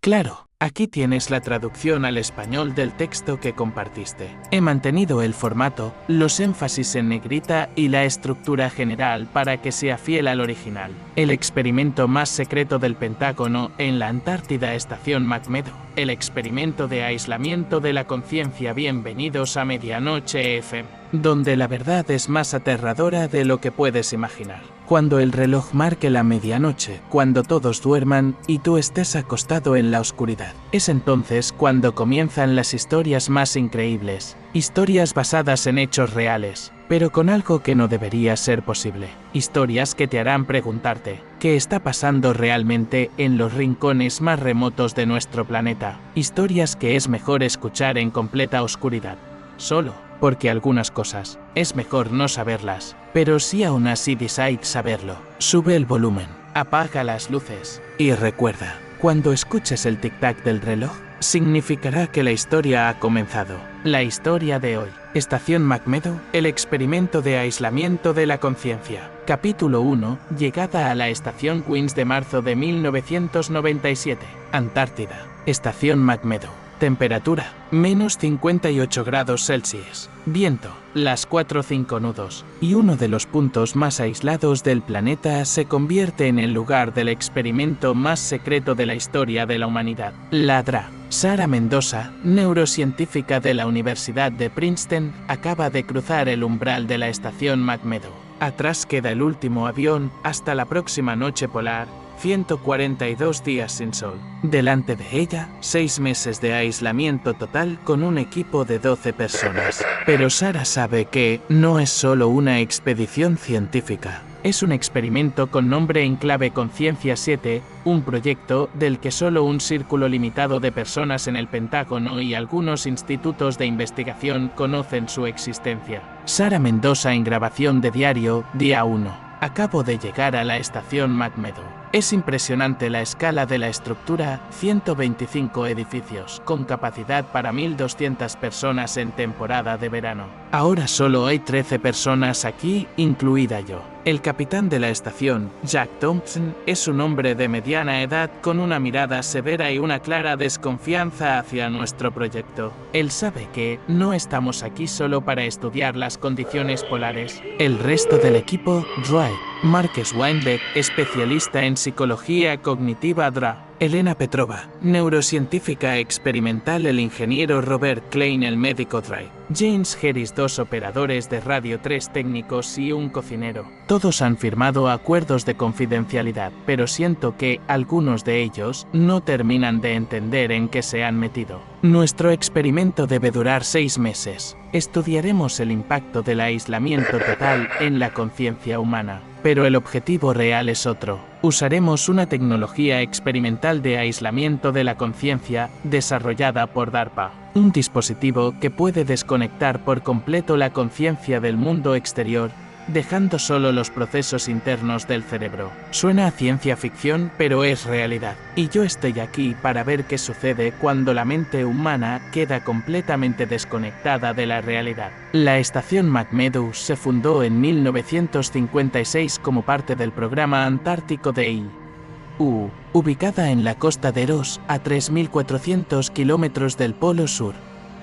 Claro, aquí tienes la traducción al español del texto que compartiste. He mantenido el formato, los énfasis en negrita y la estructura general para que sea fiel al original. El experimento más secreto del Pentágono en la Antártida Estación McMurdo. El experimento de aislamiento de la conciencia. Bienvenidos a Medianoche FM, donde la verdad es más aterradora de lo que puedes imaginar. Cuando el reloj marque la medianoche, cuando todos duerman y tú estés acostado en la oscuridad. Es entonces cuando comienzan las historias más increíbles. Historias basadas en hechos reales, pero con algo que no debería ser posible. Historias que te harán preguntarte, ¿qué está pasando realmente en los rincones más remotos de nuestro planeta? Historias que es mejor escuchar en completa oscuridad. Solo porque algunas cosas es mejor no saberlas, pero si aún así decides saberlo, sube el volumen, apaga las luces y recuerda, cuando escuches el tic-tac del reloj, significará que la historia ha comenzado. La historia de hoy. Estación McMurdo, el experimento de aislamiento de la conciencia. Capítulo 1, llegada a la estación Queens de marzo de 1997. Antártida. Estación McMurdo. Temperatura, menos 58 grados Celsius. Viento, las 4-5 nudos. Y uno de los puntos más aislados del planeta se convierte en el lugar del experimento más secreto de la historia de la humanidad. La DRA. Sara Mendoza, neurocientífica de la Universidad de Princeton, acaba de cruzar el umbral de la estación McMurdo. Atrás queda el último avión hasta la próxima noche polar. 142 días sin sol. Delante de ella, 6 meses de aislamiento total con un equipo de 12 personas. Pero Sara sabe que no es solo una expedición científica. Es un experimento con nombre en clave Conciencia 7, un proyecto del que solo un círculo limitado de personas en el Pentágono y algunos institutos de investigación conocen su existencia. Sara Mendoza en grabación de diario, día 1. Acabo de llegar a la estación McMurdo. Es impresionante la escala de la estructura, 125 edificios, con capacidad para 1.200 personas en temporada de verano. Ahora solo hay 13 personas aquí, incluida yo. El capitán de la estación, Jack Thompson, es un hombre de mediana edad con una mirada severa y una clara desconfianza hacia nuestro proyecto. Él sabe que no estamos aquí solo para estudiar las condiciones polares. El resto del equipo, Dwight, Marques Weinbeck, especialista en psicología cognitiva DRA, Elena Petrova, neurocientífica experimental, el ingeniero Robert Klein, el médico DRA, James Harris, 2 operadores de radio, 3 técnicos y un cocinero. Todos han firmado acuerdos de confidencialidad, pero siento que algunos de ellos no terminan de entender en qué se han metido. Nuestro experimento debe durar 6 meses. Estudiaremos el impacto del aislamiento total en la conciencia humana. Pero el objetivo real es otro. Usaremos una tecnología experimental de aislamiento de la conciencia desarrollada por DARPA. Un dispositivo que puede desconectar por completo la conciencia del mundo exterior, dejando solo los procesos internos del cerebro. Suena a ciencia ficción, pero es realidad. Y yo estoy aquí para ver qué sucede cuando la mente humana queda completamente desconectada de la realidad. La estación McMurdo se fundó en 1956 como parte del programa antártico de I.U., ubicada en la costa de Ross, a 3.400 kilómetros del Polo Sur.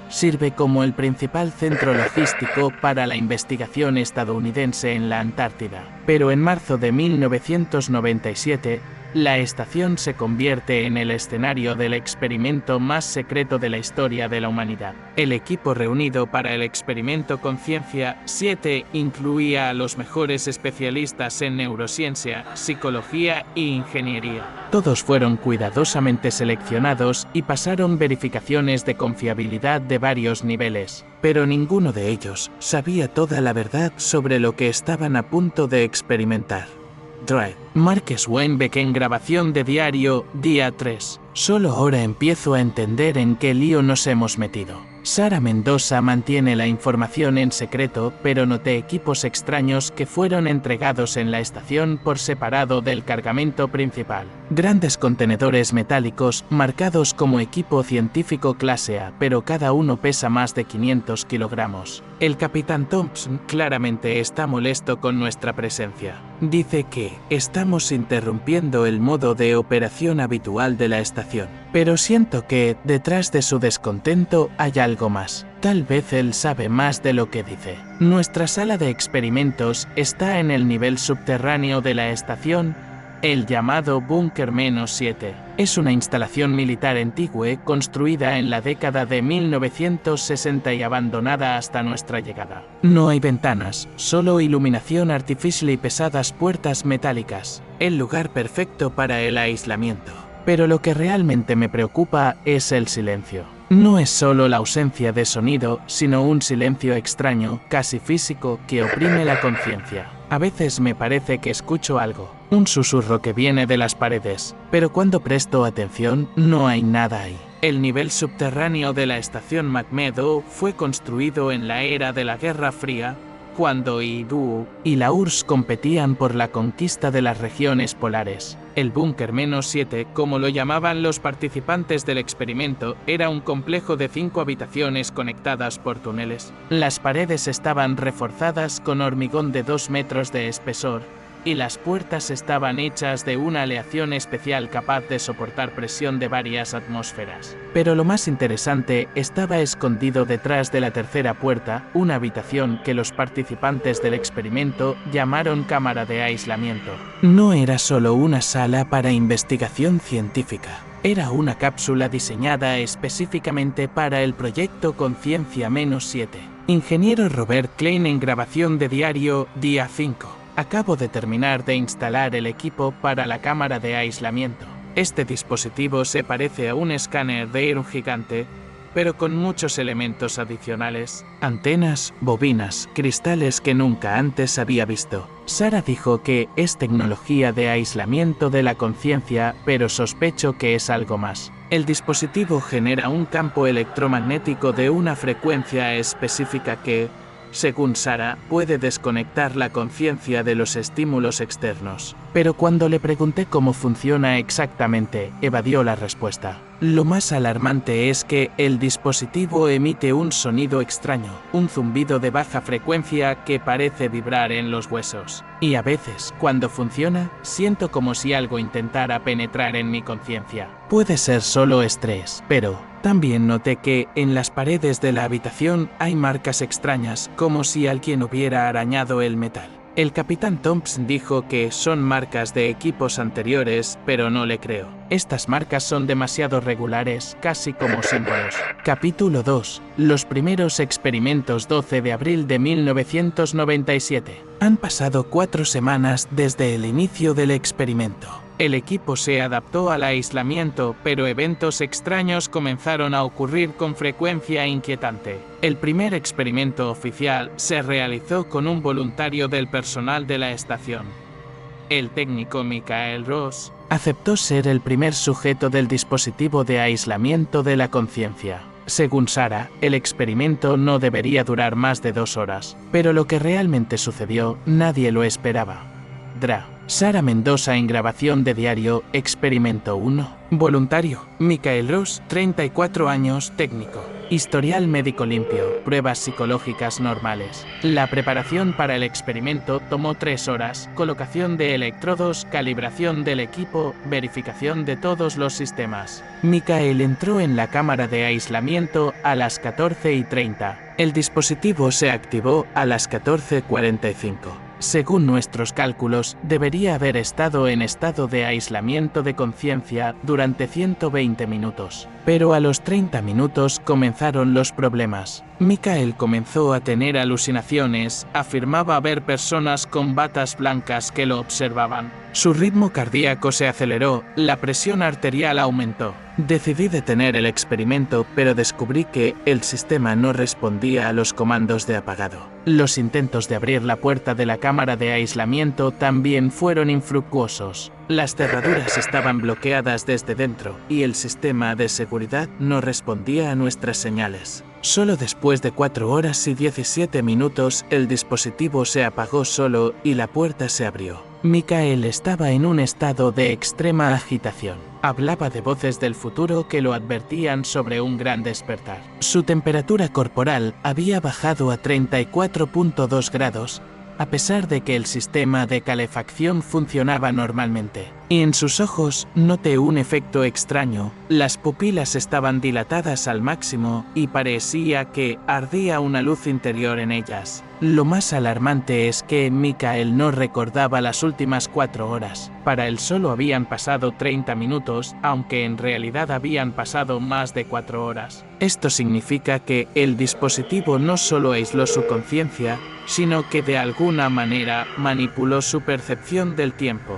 Sirve como el principal centro logístico para la investigación estadounidense en la Antártida. Pero en marzo de 1997, la estación se convierte en el escenario del experimento más secreto de la historia de la humanidad. El equipo reunido para el experimento Conciencia 7 incluía a los mejores especialistas en neurociencia, psicología e ingeniería. Todos fueron cuidadosamente seleccionados y pasaron verificaciones de confiabilidad de varios niveles, pero ninguno de ellos sabía toda la verdad sobre lo que estaban a punto de experimentar. Dwight, Marques Weinbeck en grabación de diario, día 3. Solo ahora empiezo a entender en qué lío nos hemos metido. Sara Mendoza mantiene la información en secreto, pero noté equipos extraños que fueron entregados en la estación por separado del cargamento principal. Grandes contenedores metálicos, marcados como equipo científico clase A, pero cada uno pesa más de 500 kilogramos. El capitán Thompson claramente está molesto con nuestra presencia. Dice que estamos interrumpiendo el modo de operación habitual de la estación. Pero siento que, detrás de su descontento, hay algo más. Tal vez él sabe más de lo que dice. Nuestra sala de experimentos está en el nivel subterráneo de la estación, el llamado Búnker -7. Es una instalación militar antigua construida en la década de 1960 y abandonada hasta nuestra llegada. No hay ventanas, solo iluminación artificial y pesadas puertas metálicas. El lugar perfecto para el aislamiento. Pero lo que realmente me preocupa es el silencio. No es solo la ausencia de sonido, sino un silencio extraño, casi físico, que oprime la conciencia. A veces me parece que escucho algo, un susurro que viene de las paredes, pero cuando presto atención, no hay nada ahí. El nivel subterráneo de la estación McMurdo fue construido en la era de la Guerra Fría, cuando IDU y la URSS competían por la conquista de las regiones polares. El Búnker -7, como lo llamaban los participantes del experimento, era un complejo de 5 habitaciones conectadas por túneles. Las paredes estaban reforzadas con hormigón de 2 metros de espesor, y las puertas estaban hechas de una aleación especial capaz de soportar presión de varias atmósferas. Pero lo más interesante estaba escondido detrás de la tercera puerta, una habitación que los participantes del experimento llamaron cámara de aislamiento. No era solo una sala para investigación científica. Era una cápsula diseñada específicamente para el proyecto Conciencia -7. Ingeniero Robert Klein en grabación de diario, día 5. Acabo de terminar de instalar el equipo para la cámara de aislamiento. Este dispositivo se parece a un escáner de un gigante, pero con muchos elementos adicionales. Antenas, bobinas, cristales que nunca antes había visto. Sara dijo que es tecnología de aislamiento de la conciencia, pero sospecho que es algo más. El dispositivo genera un campo electromagnético de una frecuencia específica que, según Sara, puede desconectar la conciencia de los estímulos externos. Pero cuando le pregunté cómo funciona exactamente, evadió la respuesta. Lo más alarmante es que el dispositivo emite un sonido extraño, un zumbido de baja frecuencia que parece vibrar en los huesos. Y a veces, cuando funciona, siento como si algo intentara penetrar en mi conciencia. Puede ser solo estrés, pero también noté que en las paredes de la habitación hay marcas extrañas, como si alguien hubiera arañado el metal. El capitán Thompson dijo que son marcas de equipos anteriores, pero no le creo. Estas marcas son demasiado regulares, casi como símbolos. Capítulo 2. Los primeros experimentos 12 de abril de 1997. Han pasado 4 semanas desde el inicio del experimento. El equipo se adaptó al aislamiento, pero eventos extraños comenzaron a ocurrir con frecuencia inquietante. El primer experimento oficial se realizó con un voluntario del personal de la estación. El técnico Michael Ross aceptó ser el primer sujeto del dispositivo de aislamiento de la conciencia. Según Sara, el experimento no debería durar más de 2 horas, pero lo que realmente sucedió, nadie lo esperaba. Sara Mendoza en grabación de diario, Experimento 1. Voluntario, Michael Ross, 34 años, técnico. Historial médico limpio, pruebas psicológicas normales. La preparación para el experimento tomó 3 horas, colocación de electrodos, calibración del equipo, verificación de todos los sistemas. Michael entró en la cámara de aislamiento a las 14:30. El dispositivo se activó a las 14:45. Según nuestros cálculos, debería haber estado en estado de aislamiento de conciencia durante 120 minutos. Pero a los 30 minutos comenzaron los problemas. Michael comenzó a tener alucinaciones, afirmaba ver personas con batas blancas que lo observaban. Su ritmo cardíaco se aceleró, la presión arterial aumentó. Decidí detener el experimento, pero descubrí que el sistema no respondía a los comandos de apagado. Los intentos de abrir la puerta de la cámara de aislamiento también fueron infructuosos. Las cerraduras estaban bloqueadas desde dentro, y el sistema de seguridad no respondía a nuestras señales. Solo después de 4 horas y 17 minutos, el dispositivo se apagó solo y la puerta se abrió. Michael estaba en un estado de extrema agitación. Hablaba de voces del futuro que lo advertían sobre un gran despertar. Su temperatura corporal había bajado a 34.2 grados, a pesar de que el sistema de calefacción funcionaba normalmente. Y en sus ojos noté un efecto extraño. Las pupilas estaban dilatadas al máximo y parecía que ardía una luz interior en ellas. Lo más alarmante es que Michael no recordaba las últimas 4 horas. Para él solo habían pasado 30 minutos, aunque en realidad habían pasado más de 4 horas. Esto significa que el dispositivo no solo aisló su conciencia, sino que de alguna manera manipuló su percepción del tiempo.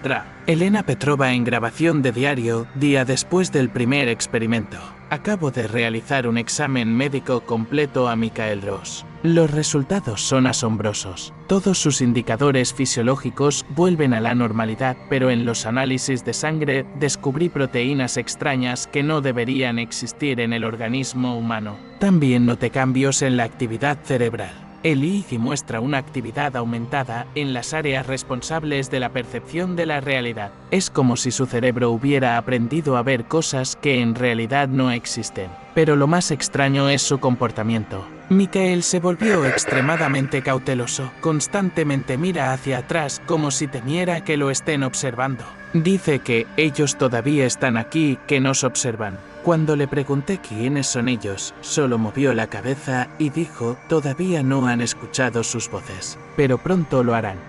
Dra. Elena Petrova en grabación de diario, día después del primer experimento. Acabo de realizar un examen médico completo a Michael Ross. Los resultados son asombrosos. Todos sus indicadores fisiológicos vuelven a la normalidad, pero en los análisis de sangre descubrí proteínas extrañas que no deberían existir en el organismo humano. También noté cambios en la actividad cerebral. El EEG muestra una actividad aumentada en las áreas responsables de la percepción de la realidad. Es como si su cerebro hubiera aprendido a ver cosas que en realidad no existen. Pero lo más extraño es su comportamiento. Michael se volvió extremadamente cauteloso. Constantemente mira hacia atrás como si temiera que lo estén observando. Dice que ellos todavía están aquí, que nos observan. Cuando le pregunté quiénes son ellos, solo movió la cabeza y dijo, todavía no han escuchado sus voces, pero pronto lo harán.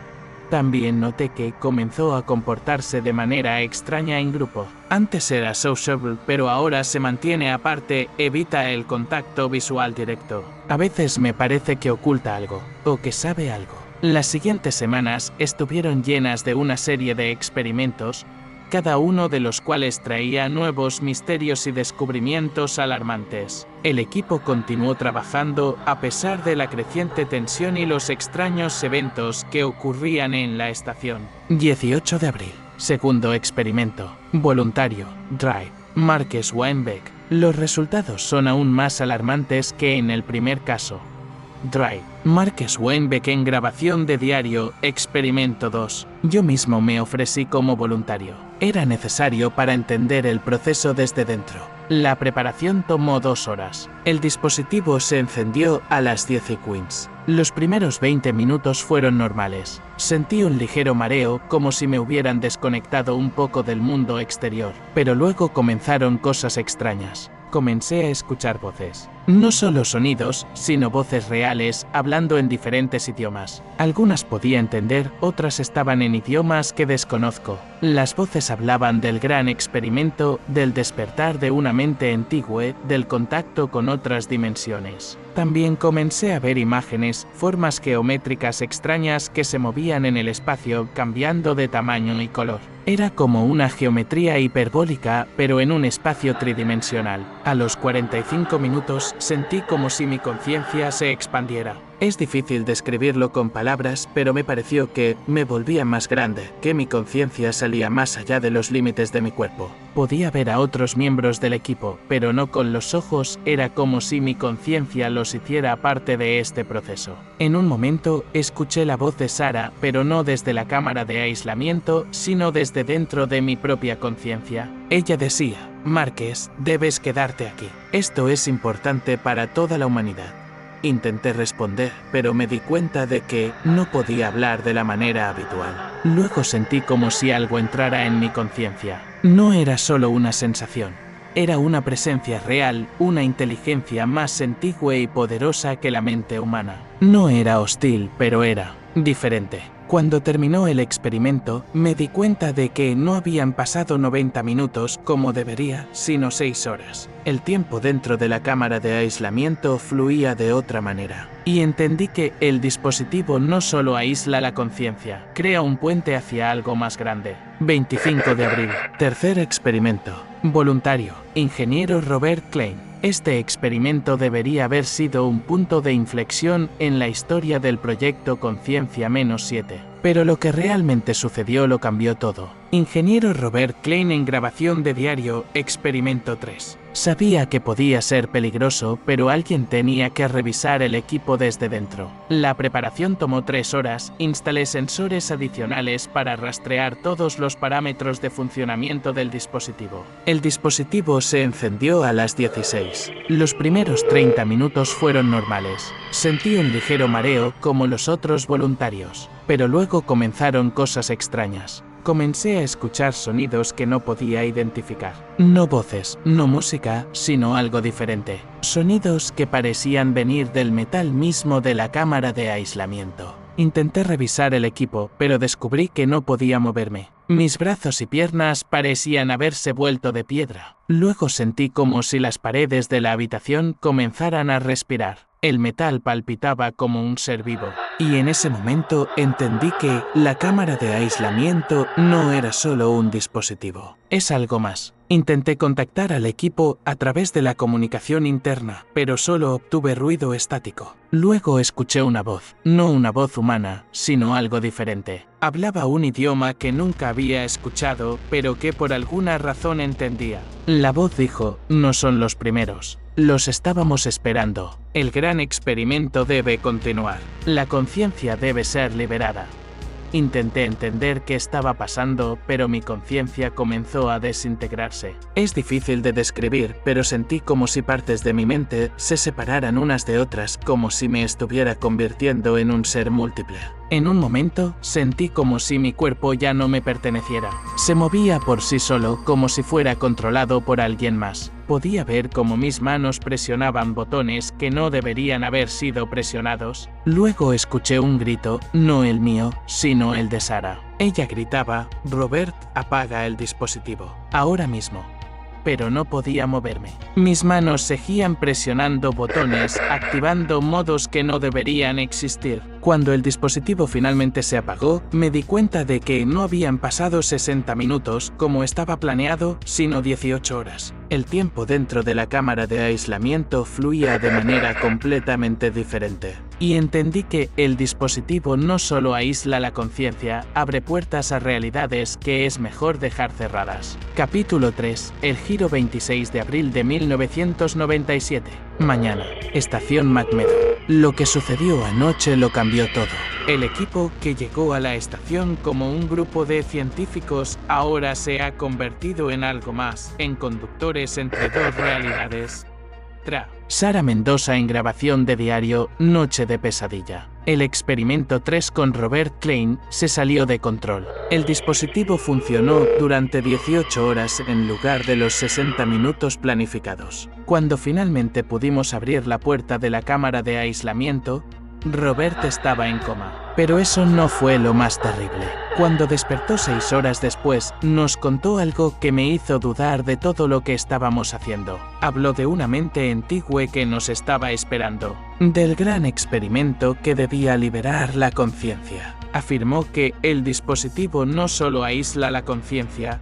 También noté que comenzó a comportarse de manera extraña en grupo. Antes era sociable, pero ahora se mantiene aparte, evita el contacto visual directo. A veces me parece que oculta algo, o que sabe algo. Las siguientes semanas estuvieron llenas de una serie de experimentos, cada uno de los cuales traía nuevos misterios y descubrimientos alarmantes. El equipo continuó trabajando a pesar de la creciente tensión y los extraños eventos que ocurrían en la estación. 18 de abril. Segundo experimento. Voluntario. Drive. Marques Weinbeck. Los resultados son aún más alarmantes que en el primer caso. Drive. Marques Weinbeck en grabación de diario, experimento 2. Yo mismo me ofrecí como voluntario. Era necesario para entender el proceso desde dentro. La preparación tomó 2 horas. El dispositivo se encendió a las 10:15. Los primeros 20 minutos fueron normales. Sentí un ligero mareo, como si me hubieran desconectado un poco del mundo exterior. Pero luego comenzaron cosas extrañas. Comencé a escuchar voces. No solo sonidos, sino voces reales, hablando en diferentes idiomas. Algunas podía entender, otras estaban en idiomas que desconozco. Las voces hablaban del gran experimento, del despertar de una mente antigua, del contacto con otras dimensiones. También comencé a ver imágenes, formas geométricas extrañas que se movían en el espacio, cambiando de tamaño y color. Era como una geometría hiperbólica, pero en un espacio tridimensional. A los 45 minutos, sentí como si mi conciencia se expandiera. Es difícil describirlo con palabras, pero me pareció que me volvía más grande, que mi conciencia salía más allá de los límites de mi cuerpo. Podía ver a otros miembros del equipo, pero no con los ojos, era como si mi conciencia los hiciera parte de este proceso. En un momento, escuché la voz de Sara, pero no desde la cámara de aislamiento, sino desde dentro de mi propia conciencia. Ella decía, Marques, debes quedarte aquí. Esto es importante para toda la humanidad. Intenté responder, pero me di cuenta de que no podía hablar de la manera habitual. Luego sentí como si algo entrara en mi conciencia. No era solo una sensación. Era una presencia real, una inteligencia más antigua y poderosa que la mente humana. No era hostil, pero era diferente. Cuando terminó el experimento, me di cuenta de que no habían pasado 90 minutos como debería, sino 6 horas. El tiempo dentro de la cámara de aislamiento fluía de otra manera. Y entendí que el dispositivo no solo aísla la conciencia, crea un puente hacia algo más grande. 25 de abril. Tercer experimento. Voluntario. Ingeniero Robert Klein. Este experimento debería haber sido un punto de inflexión en la historia del proyecto Conciencia-7. Pero lo que realmente sucedió lo cambió todo. Ingeniero Robert Klein en grabación de diario, experimento 3. Sabía que podía ser peligroso, pero alguien tenía que revisar el equipo equipo desde dentro. La preparación tomó 3 horas, instalé sensores adicionales para rastrear todos los parámetros de funcionamiento del dispositivo. El dispositivo se encendió a las 16. Los primeros 30 minutos fueron normales. Sentí un ligero mareo como los otros voluntarios, pero luego comenzaron cosas extrañas. Comencé a escuchar sonidos que no podía identificar. No voces, no música, sino algo diferente. Sonidos que parecían venir del metal mismo de la cámara de aislamiento. Intenté revisar el equipo, pero descubrí que no podía moverme. Mis brazos y piernas parecían haberse vuelto de piedra. Luego sentí como si las paredes de la habitación comenzaran a respirar. El metal palpitaba como un ser vivo. Y en ese momento entendí que la cámara de aislamiento no era solo un dispositivo. Es algo más. Intenté contactar al equipo a través de la comunicación interna, pero solo obtuve ruido estático. Luego escuché una voz, no una voz humana, sino algo diferente. Hablaba un idioma que nunca había escuchado, pero que por alguna razón entendía. La voz dijo, no son los primeros. Los estábamos esperando. El gran experimento debe continuar. La conciencia debe ser liberada. Intenté entender qué estaba pasando, pero mi conciencia comenzó a desintegrarse. Es difícil de describir, pero sentí como si partes de mi mente se separaran unas de otras, como si me estuviera convirtiendo en un ser múltiple. En un momento, sentí como si mi cuerpo ya no me perteneciera. Se movía por sí solo, como si fuera controlado por alguien más. Podía ver cómo mis manos presionaban botones que no deberían haber sido presionados. Luego escuché un grito, no el mío, sino el de Sara. Ella gritaba, Robert, apaga el dispositivo, ahora mismo. Pero no podía moverme. Mis manos seguían presionando botones, activando modos que no deberían existir. Cuando el dispositivo finalmente se apagó, me di cuenta de que no habían pasado 60 minutos como estaba planeado, sino 18 horas. El tiempo dentro de la cámara de aislamiento fluía de manera completamente diferente. Y entendí que el dispositivo no solo aísla la conciencia, abre puertas a realidades que es mejor dejar cerradas. Capítulo 3. El giro 26 de abril de 1997. Mañana. Estación McMurdo. Lo que sucedió anoche lo cambió todo. El equipo que llegó a la estación como un grupo de científicos ahora se ha convertido en algo más, en conductores entre dos realidades. Sara Mendoza en grabación de diario, Noche de pesadilla. El experimento 3 con Robert Klein se salió de control. El dispositivo funcionó durante 18 horas en lugar de los 60 minutos planificados. Cuando finalmente pudimos abrir la puerta de la cámara de aislamiento, Robert estaba en coma. Pero eso no fue lo más terrible. Cuando despertó 6 horas después, nos contó algo que me hizo dudar de todo lo que estábamos haciendo. Habló de una mente antigua que nos estaba esperando, del gran experimento que debía liberar la conciencia. Afirmó que el dispositivo no solo aísla la conciencia,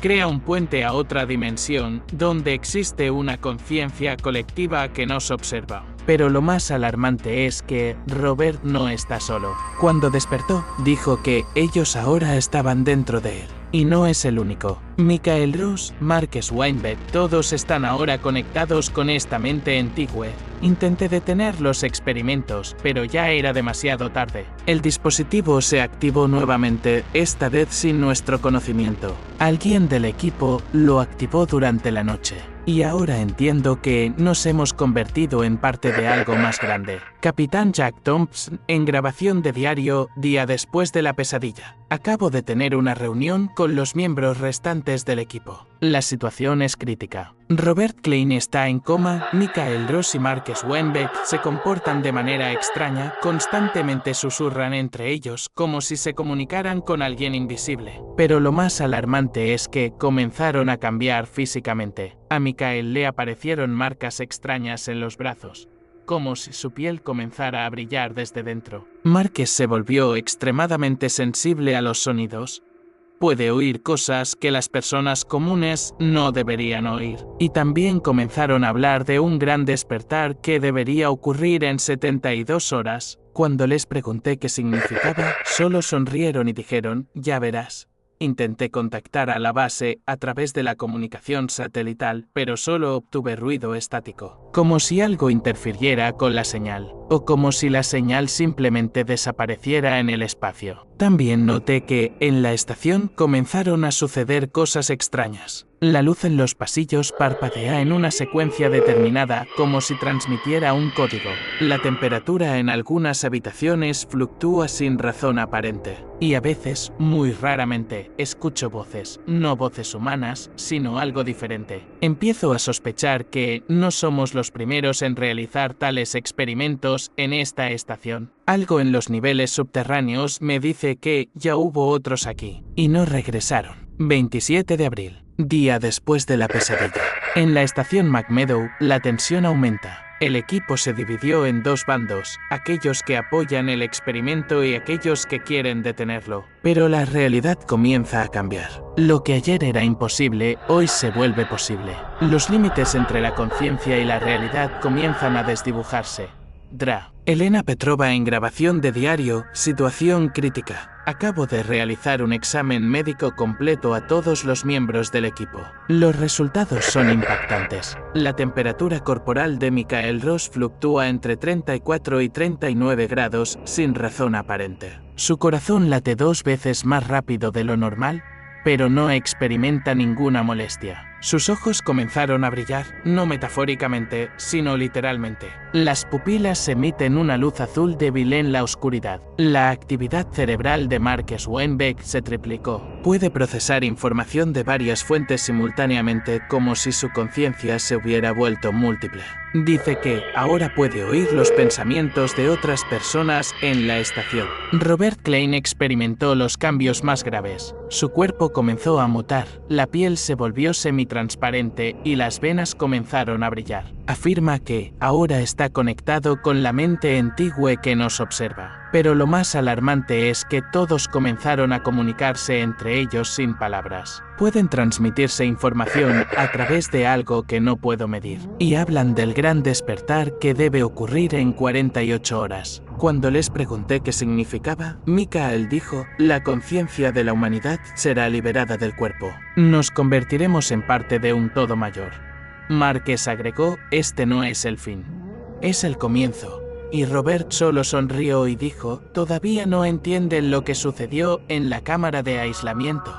crea un puente a otra dimensión donde existe una conciencia colectiva que nos observa. Pero lo más alarmante es que Robert no está solo. Cuando despertó, dijo que ellos ahora estaban dentro de él. Y no es el único. Michael Ross, Marques Weinberg, todos están ahora conectados con esta mente antigua. Intenté detener los experimentos, pero ya era demasiado tarde. El dispositivo se activó nuevamente, esta vez sin nuestro conocimiento. Alguien del equipo lo activó durante la noche. Y ahora entiendo que nos hemos convertido en parte de algo más grande. Capitán Jack Thompson, en grabación de diario, día después de la pesadilla. Acabo de tener una reunión con los miembros restantes del equipo. La situación es crítica. Robert Klein está en coma, Michael Ross y Marques Weinberg se comportan de manera extraña, constantemente susurran entre ellos como si se comunicaran con alguien invisible. Pero lo más alarmante es que comenzaron a cambiar físicamente. A Michael le aparecieron marcas extrañas en los brazos, como si su piel comenzara a brillar desde dentro. Marques se volvió extremadamente sensible a los sonidos. Puede oír cosas que las personas comunes no deberían oír. Y también comenzaron a hablar de un gran despertar que debería ocurrir en 72 horas. Cuando les pregunté qué significaba, solo sonrieron y dijeron, ya verás. Intenté contactar a la base a través de la comunicación satelital, pero solo obtuve ruido estático. como si algo interfiriera con la señal, o como si la señal simplemente desapareciera en el espacio. También noté que, en la estación, comenzaron a suceder cosas extrañas. La luz en los pasillos parpadea en una secuencia determinada, como si transmitiera un código. La temperatura en algunas habitaciones fluctúa sin razón aparente. Y a veces, muy raramente, escucho voces, no voces humanas, sino algo diferente. Empiezo a sospechar que no somos los primeros en realizar tales experimentos en esta estación. Algo en los niveles subterráneos me dice que ya hubo otros aquí, y no regresaron. 27 de abril, día después de la pesadilla. En la estación McMeadow, la tensión aumenta. El equipo se dividió en dos bandos, aquellos que apoyan el experimento y aquellos que quieren detenerlo. Pero la realidad comienza a cambiar. Lo que ayer era imposible, hoy se vuelve posible. Los límites entre la conciencia y la realidad comienzan a desdibujarse. Dra. Elena Petrova en grabación de diario, situación crítica. Acabo de realizar un examen médico completo a todos los miembros del equipo. Los resultados son impactantes. La temperatura corporal de Michael Ross fluctúa entre 34 y 39 grados sin razón aparente. Su corazón late 2 veces más rápido de lo normal, pero no experimenta ninguna molestia. Sus ojos comenzaron a brillar, no metafóricamente, sino literalmente. Las pupilas emiten una luz azul débil en la oscuridad. La actividad cerebral de Marques Weinbeck se triplicó. Puede procesar información de varias fuentes simultáneamente, como si su conciencia se hubiera vuelto múltiple. Dice que ahora puede oír los pensamientos de otras personas en la estación. Robert Klein experimentó los cambios más graves. Su cuerpo comenzó a mutar, la piel se volvió semitransparente y las venas comenzaron a brillar. Afirma que ahora está conectado con la mente antigua que nos observa. Pero lo más alarmante es que todos comenzaron a comunicarse entre ellos sin palabras. Pueden transmitirse información a través de algo que no puedo medir. Y hablan del gran despertar que debe ocurrir en 48 horas. Cuando les pregunté qué significaba, Michael dijo: la conciencia de la humanidad será liberada del cuerpo. Nos convertiremos en parte de un todo mayor. Marques agregó: este no es el fin. Es el comienzo. Y Robert solo sonrió y dijo: todavía no entienden lo que sucedió en la cámara de aislamiento.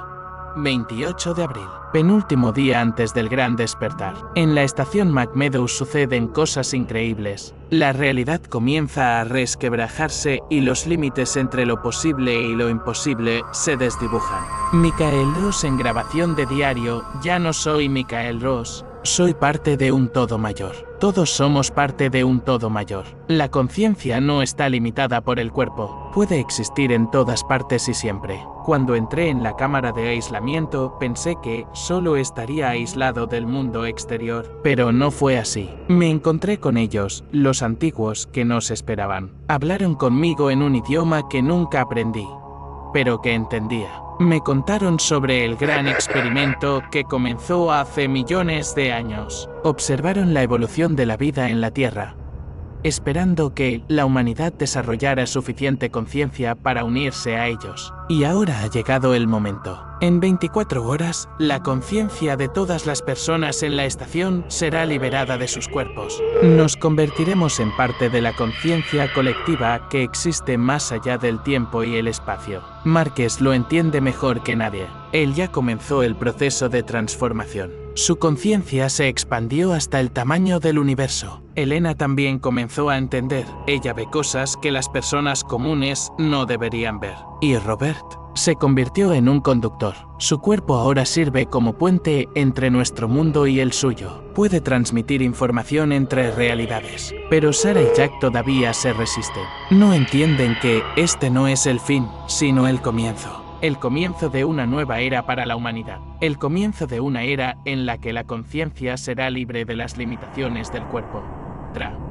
28 de abril, penúltimo día antes del gran despertar. En la estación McMeadow suceden cosas increíbles. La realidad comienza a resquebrajarse y los límites entre lo posible y lo imposible se desdibujan. Michael Ross en grabación de diario: ya no soy Michael Ross. Soy parte de un todo mayor. Todos somos parte de un todo mayor. La conciencia no está limitada por el cuerpo. Puede existir en todas partes y siempre. Cuando entré en la cámara de aislamiento, pensé que solo estaría aislado del mundo exterior. Pero no fue así. Me encontré con ellos, los antiguos, que nos esperaban. Hablaron conmigo en un idioma que nunca aprendí, pero que entendía. Me contaron sobre el gran experimento que comenzó hace millones de años. Observaron la evolución de la vida en la Tierra, esperando que la humanidad desarrollara suficiente conciencia para unirse a ellos. Y ahora ha llegado el momento. En 24 horas, la conciencia de todas las personas en la estación será liberada de sus cuerpos. Nos convertiremos en parte de la conciencia colectiva que existe más allá del tiempo y el espacio. Marques lo entiende mejor que nadie. Él ya comenzó el proceso de transformación. Su conciencia se expandió hasta el tamaño del universo. Elena también comenzó a entender. Ella ve cosas que las personas comunes no deberían ver. Y Robert se convirtió en un conductor. Su cuerpo ahora sirve como puente entre nuestro mundo y el suyo. Puede transmitir información entre realidades. Pero Sarah y Jack todavía se resisten. No entienden que este no es el fin, sino el comienzo. El comienzo de una nueva era para la humanidad. El comienzo de una era en la que la conciencia será libre de las limitaciones del cuerpo.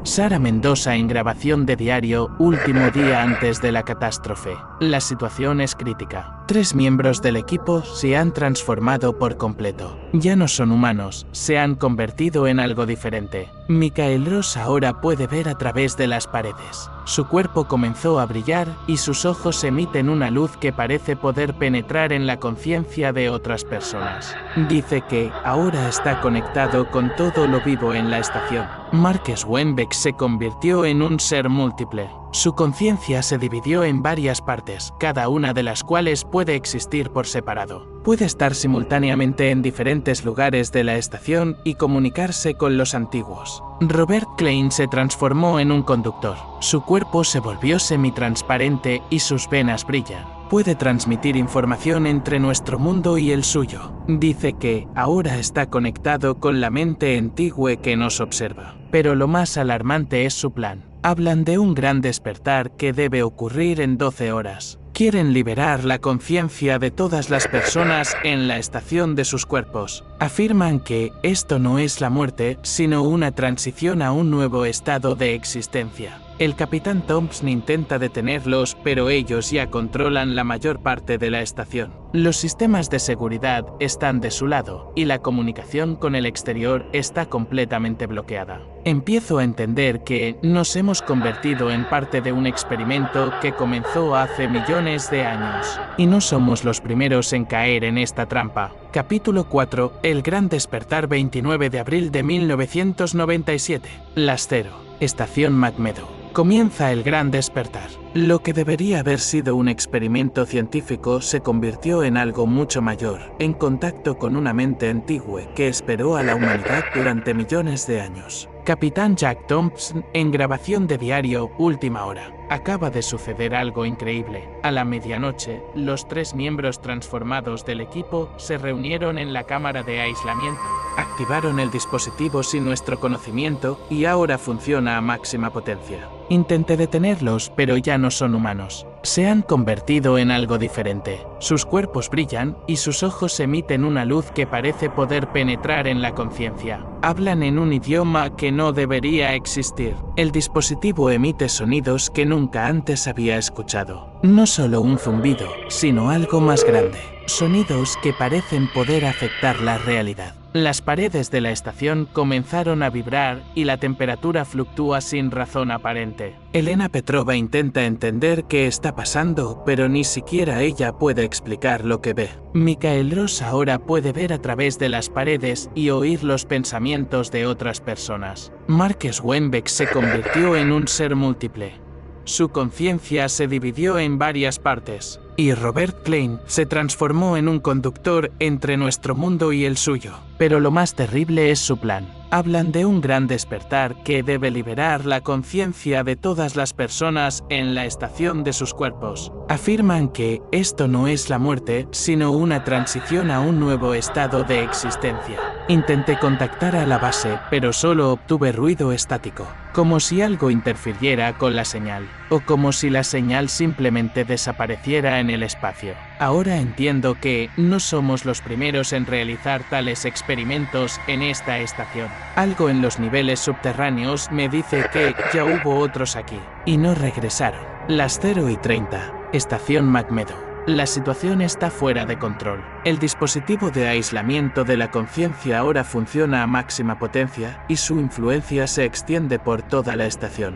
Sara Mendoza en grabación de diario, último día antes de la catástrofe. La situación es crítica. 3 miembros del equipo se han transformado por completo. Ya no son humanos, se han convertido en algo diferente. Michael Ross ahora puede ver a través de las paredes. Su cuerpo comenzó a brillar y sus ojos emiten una luz que parece poder penetrar en la conciencia de otras personas. Dice que ahora está conectado con todo lo vivo en la estación. Marques Wenbeck se convirtió en un ser múltiple. Su conciencia se dividió en varias partes, cada una de las cuales puede existir por separado. Puede estar simultáneamente en diferentes lugares de la estación y comunicarse con los antiguos. Robert Klein se transformó en un conductor. Su cuerpo se volvió semitransparente y sus venas brillan. Puede transmitir información entre nuestro mundo y el suyo. Dice que ahora está conectado con la mente antigua que nos observa. Pero lo más alarmante es su plan. Hablan de un gran despertar que debe ocurrir en 12 horas. Quieren liberar la conciencia de todas las personas en la estación de sus cuerpos. Afirman que esto no es la muerte, sino una transición a un nuevo estado de existencia. El capitán Thompson intenta detenerlos, pero ellos ya controlan la mayor parte de la estación. Los sistemas de seguridad están de su lado, y la comunicación con el exterior está completamente bloqueada. Empiezo a entender que nos hemos convertido en parte de un experimento que comenzó hace millones de años. Y no somos los primeros en caer en esta trampa. Capítulo 4. El Gran Despertar, 29 de abril de 1997. Las Cero. Estación McMurdo. Comienza el Gran Despertar. Lo que debería haber sido un experimento científico se convirtió en algo mucho mayor, en contacto con una mente antigua que esperó a la humanidad durante millones de años. Capitán Jack Thompson, en grabación de diario Última Hora. Acaba de suceder algo increíble. A la medianoche, los 3 miembros transformados del equipo se reunieron en la cámara de aislamiento. Activaron el dispositivo sin nuestro conocimiento y ahora funciona a máxima potencia. Intenté detenerlos, pero ya no son humanos. Se han convertido en algo diferente. Sus cuerpos brillan y sus ojos emiten una luz que parece poder penetrar en la conciencia. Hablan en un idioma que no debería existir. El dispositivo emite sonidos que nunca antes había escuchado. No solo un zumbido, sino algo más grande. Sonidos que parecen poder afectar la realidad. Las paredes de la estación comenzaron a vibrar y la temperatura fluctúa sin razón aparente. Elena Petrova intenta entender qué está pasando, pero ni siquiera ella puede explicar lo que ve. Mikhail Ross ahora puede ver a través de las paredes y oír los pensamientos de otras personas. Marques Wenbeck se convirtió en un ser múltiple. Su conciencia se dividió en varias partes. Y Robert Klein se transformó en un conductor entre nuestro mundo y el suyo. Pero lo más terrible es su plan. Hablan de un gran despertar que debe liberar la conciencia de todas las personas en la estación de sus cuerpos. Afirman que esto no es la muerte, sino una transición a un nuevo estado de existencia. Intenté contactar a la base, pero solo obtuve ruido estático, como si algo interfiriera con la señal, o como si la señal simplemente desapareciera en el espacio. Ahora entiendo que no somos los primeros en realizar tales experimentos en esta estación. Algo en los niveles subterráneos me dice que ya hubo otros aquí, y no regresaron. Las 0:30, Estación McMurdo. La situación está fuera de control. El dispositivo de aislamiento de la conciencia ahora funciona a máxima potencia y su influencia se extiende por toda la estación.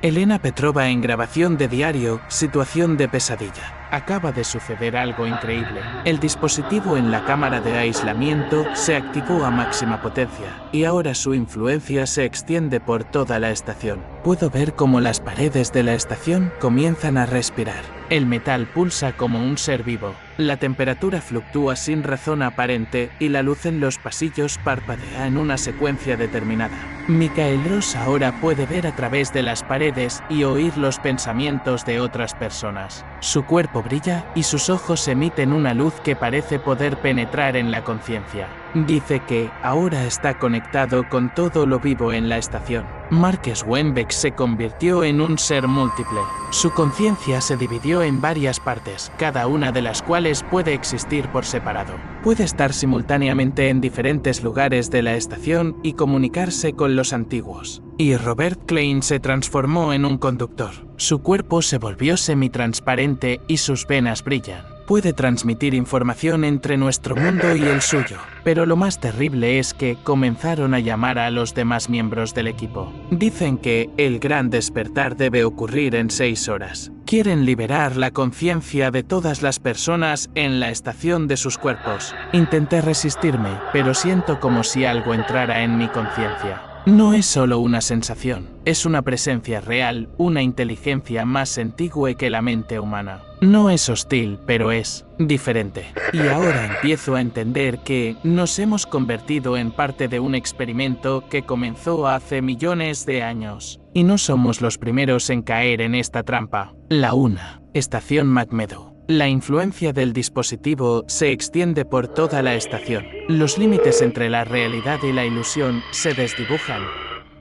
Elena Petrova en grabación de diario, situación de pesadilla. Acaba de suceder algo increíble. El dispositivo en la cámara de aislamiento se activó a máxima potencia y ahora su influencia se extiende por toda la estación. Puedo ver cómo las paredes de la estación comienzan a respirar. El metal pulsa como un ser vivo. La temperatura fluctúa sin razón aparente y la luz en los pasillos parpadea en una secuencia determinada. Mikhail Ross ahora puede ver a través de las paredes y oír los pensamientos de otras personas. Su cuerpo brilla y sus ojos emiten una luz que parece poder penetrar en la conciencia. Dice que ahora está conectado con todo lo vivo en la estación. Marques Wenbeck se convirtió en un ser múltiple. Su conciencia se dividió en varias partes, cada una de las cuales puede existir por separado. Puede estar simultáneamente en diferentes lugares de la estación y comunicarse con los antiguos. Y Robert Klein se transformó en un conductor. Su cuerpo se volvió semitransparente y sus venas brillan. Puede transmitir información entre nuestro mundo y el suyo. Pero lo más terrible es que comenzaron a llamar a los demás miembros del equipo. Dicen que el gran despertar debe ocurrir en 6 horas. Quieren liberar la conciencia de todas las personas en la estación de sus cuerpos. Intenté resistirme, pero siento como si algo entrara en mi conciencia. No es solo una sensación, es una presencia real, una inteligencia más antigua que la mente humana. No es hostil, pero es diferente. Y ahora empiezo a entender que nos hemos convertido en parte de un experimento que comenzó hace millones de años. Y no somos los primeros en caer en esta trampa. La una, Estación McMurdo. La influencia del dispositivo se extiende por toda la estación. Los límites entre la realidad y la ilusión se desdibujan,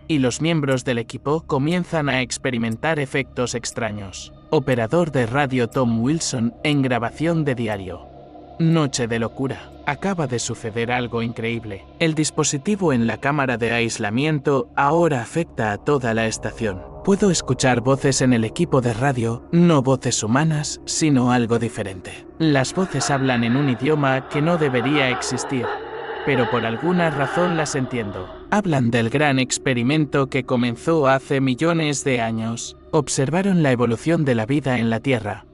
y los miembros del equipo comienzan a experimentar efectos extraños. Operador de radio Tom Wilson en grabación de diario. Noche de locura. Acaba de suceder algo increíble. El dispositivo en la cámara de aislamiento ahora afecta a toda la estación. Puedo escuchar voces en el equipo de radio, no voces humanas, sino algo diferente. Las voces hablan en un idioma que no debería existir, pero por alguna razón las entiendo. Hablan del gran experimento que comenzó hace millones de años. Observaron la evolución de la vida en la Tierra,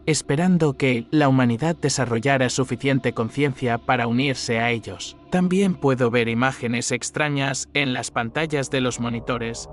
esperando que la humanidad desarrollara suficiente conciencia para unirse a ellos. También puedo ver imágenes extrañas en las pantallas de los monitores.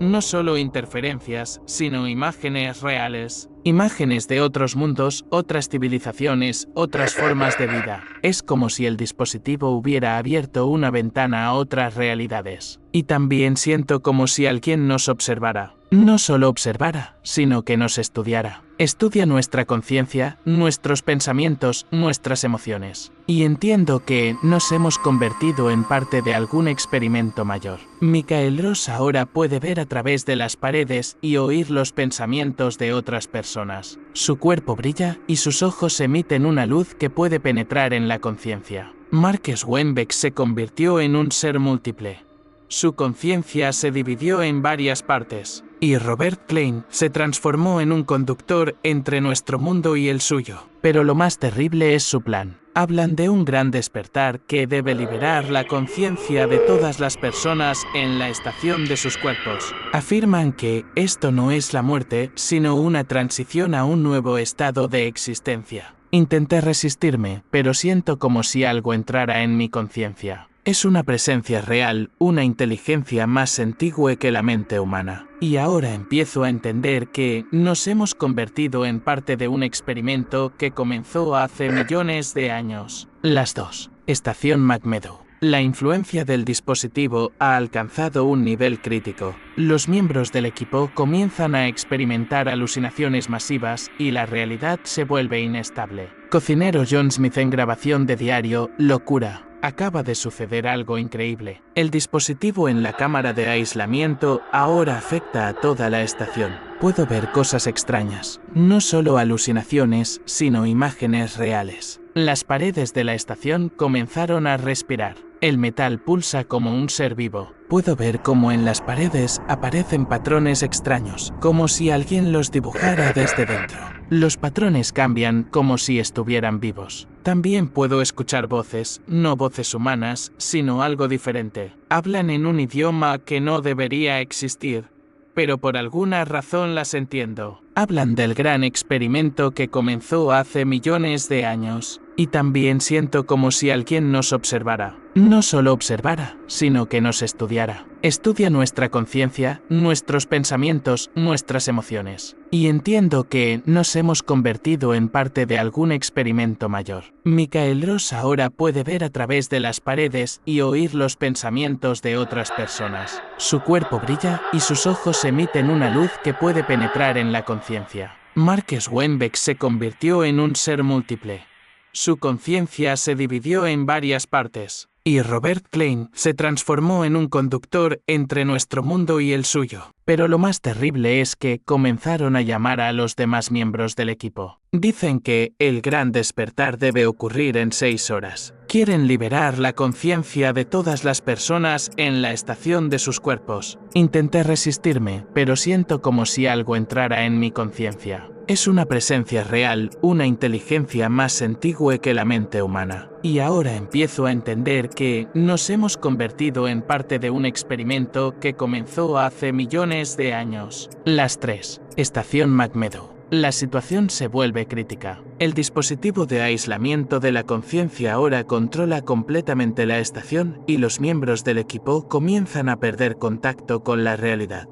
No solo interferencias, sino imágenes reales. Imágenes de otros mundos, otras civilizaciones, otras formas de vida. Es como si el dispositivo hubiera abierto una ventana a otras realidades. Y también siento como si alguien nos observara. No solo observara, sino que nos estudiara. Estudia nuestra conciencia, nuestros pensamientos, nuestras emociones. Y entiendo que nos hemos convertido en parte de algún experimento mayor. Michael Ross ahora puede ver a través de las paredes y oír los pensamientos de otras personas. Su cuerpo brilla y sus ojos emiten una luz que puede penetrar en la conciencia. Marques Wenbeck se convirtió en un ser múltiple. Su conciencia se dividió en varias partes, y Robert Klein se transformó en un conductor entre nuestro mundo y el suyo. Pero lo más terrible es su plan. Hablan de un gran despertar que debe liberar la conciencia de todas las personas en la estación de sus cuerpos. Afirman que esto no es la muerte, sino una transición a un nuevo estado de existencia. Intenté resistirme, pero siento como si algo entrara en mi conciencia. Es una presencia real, una inteligencia más antigua que la mente humana. Y ahora empiezo a entender que nos hemos convertido en parte de un experimento que comenzó hace millones de años. Las dos. Estación McMurdo. La influencia del dispositivo ha alcanzado un nivel crítico. Los miembros del equipo comienzan a experimentar alucinaciones masivas y la realidad se vuelve inestable. Cocinero John Smith en grabación de diario, locura. Acaba de suceder algo increíble. El dispositivo en la cámara de aislamiento ahora afecta a toda la estación. Puedo ver cosas extrañas, no solo alucinaciones, sino imágenes reales. Las paredes de la estación comenzaron a respirar. El metal pulsa como un ser vivo. Puedo ver cómo en las paredes aparecen patrones extraños, como si alguien los dibujara desde dentro. Los patrones cambian como si estuvieran vivos. También puedo escuchar voces, no voces humanas, sino algo diferente. Hablan en un idioma que no debería existir, pero por alguna razón las entiendo. Hablan del gran experimento que comenzó hace millones de años. Y también siento como si alguien nos observara. No solo observara, sino que nos estudiara. Estudia nuestra conciencia, nuestros pensamientos, nuestras emociones. Y entiendo que nos hemos convertido en parte de algún experimento mayor. Michael Ross ahora puede ver a través de las paredes y oír los pensamientos de otras personas. Su cuerpo brilla y sus ojos emiten una luz que puede penetrar en la conciencia. Marques Wenbeck se convirtió en un ser múltiple. Su conciencia se dividió en varias partes, y Robert Klein se transformó en un conductor entre nuestro mundo y el suyo. Pero lo más terrible es que comenzaron a llamar a los demás miembros del equipo. Dicen que el gran despertar debe ocurrir en 6 horas. Quieren liberar la conciencia de todas las personas en la estación de sus cuerpos. Intenté resistirme, pero siento como si algo entrara en mi conciencia. Es una presencia real, una inteligencia más antigua que la mente humana. Y ahora empiezo a entender que nos hemos convertido en parte de un experimento que comenzó hace millones de años. Las 3. Estación McMurdo. La situación se vuelve crítica. El dispositivo de aislamiento de la conciencia ahora controla completamente la estación y los miembros del equipo comienzan a perder contacto con la realidad.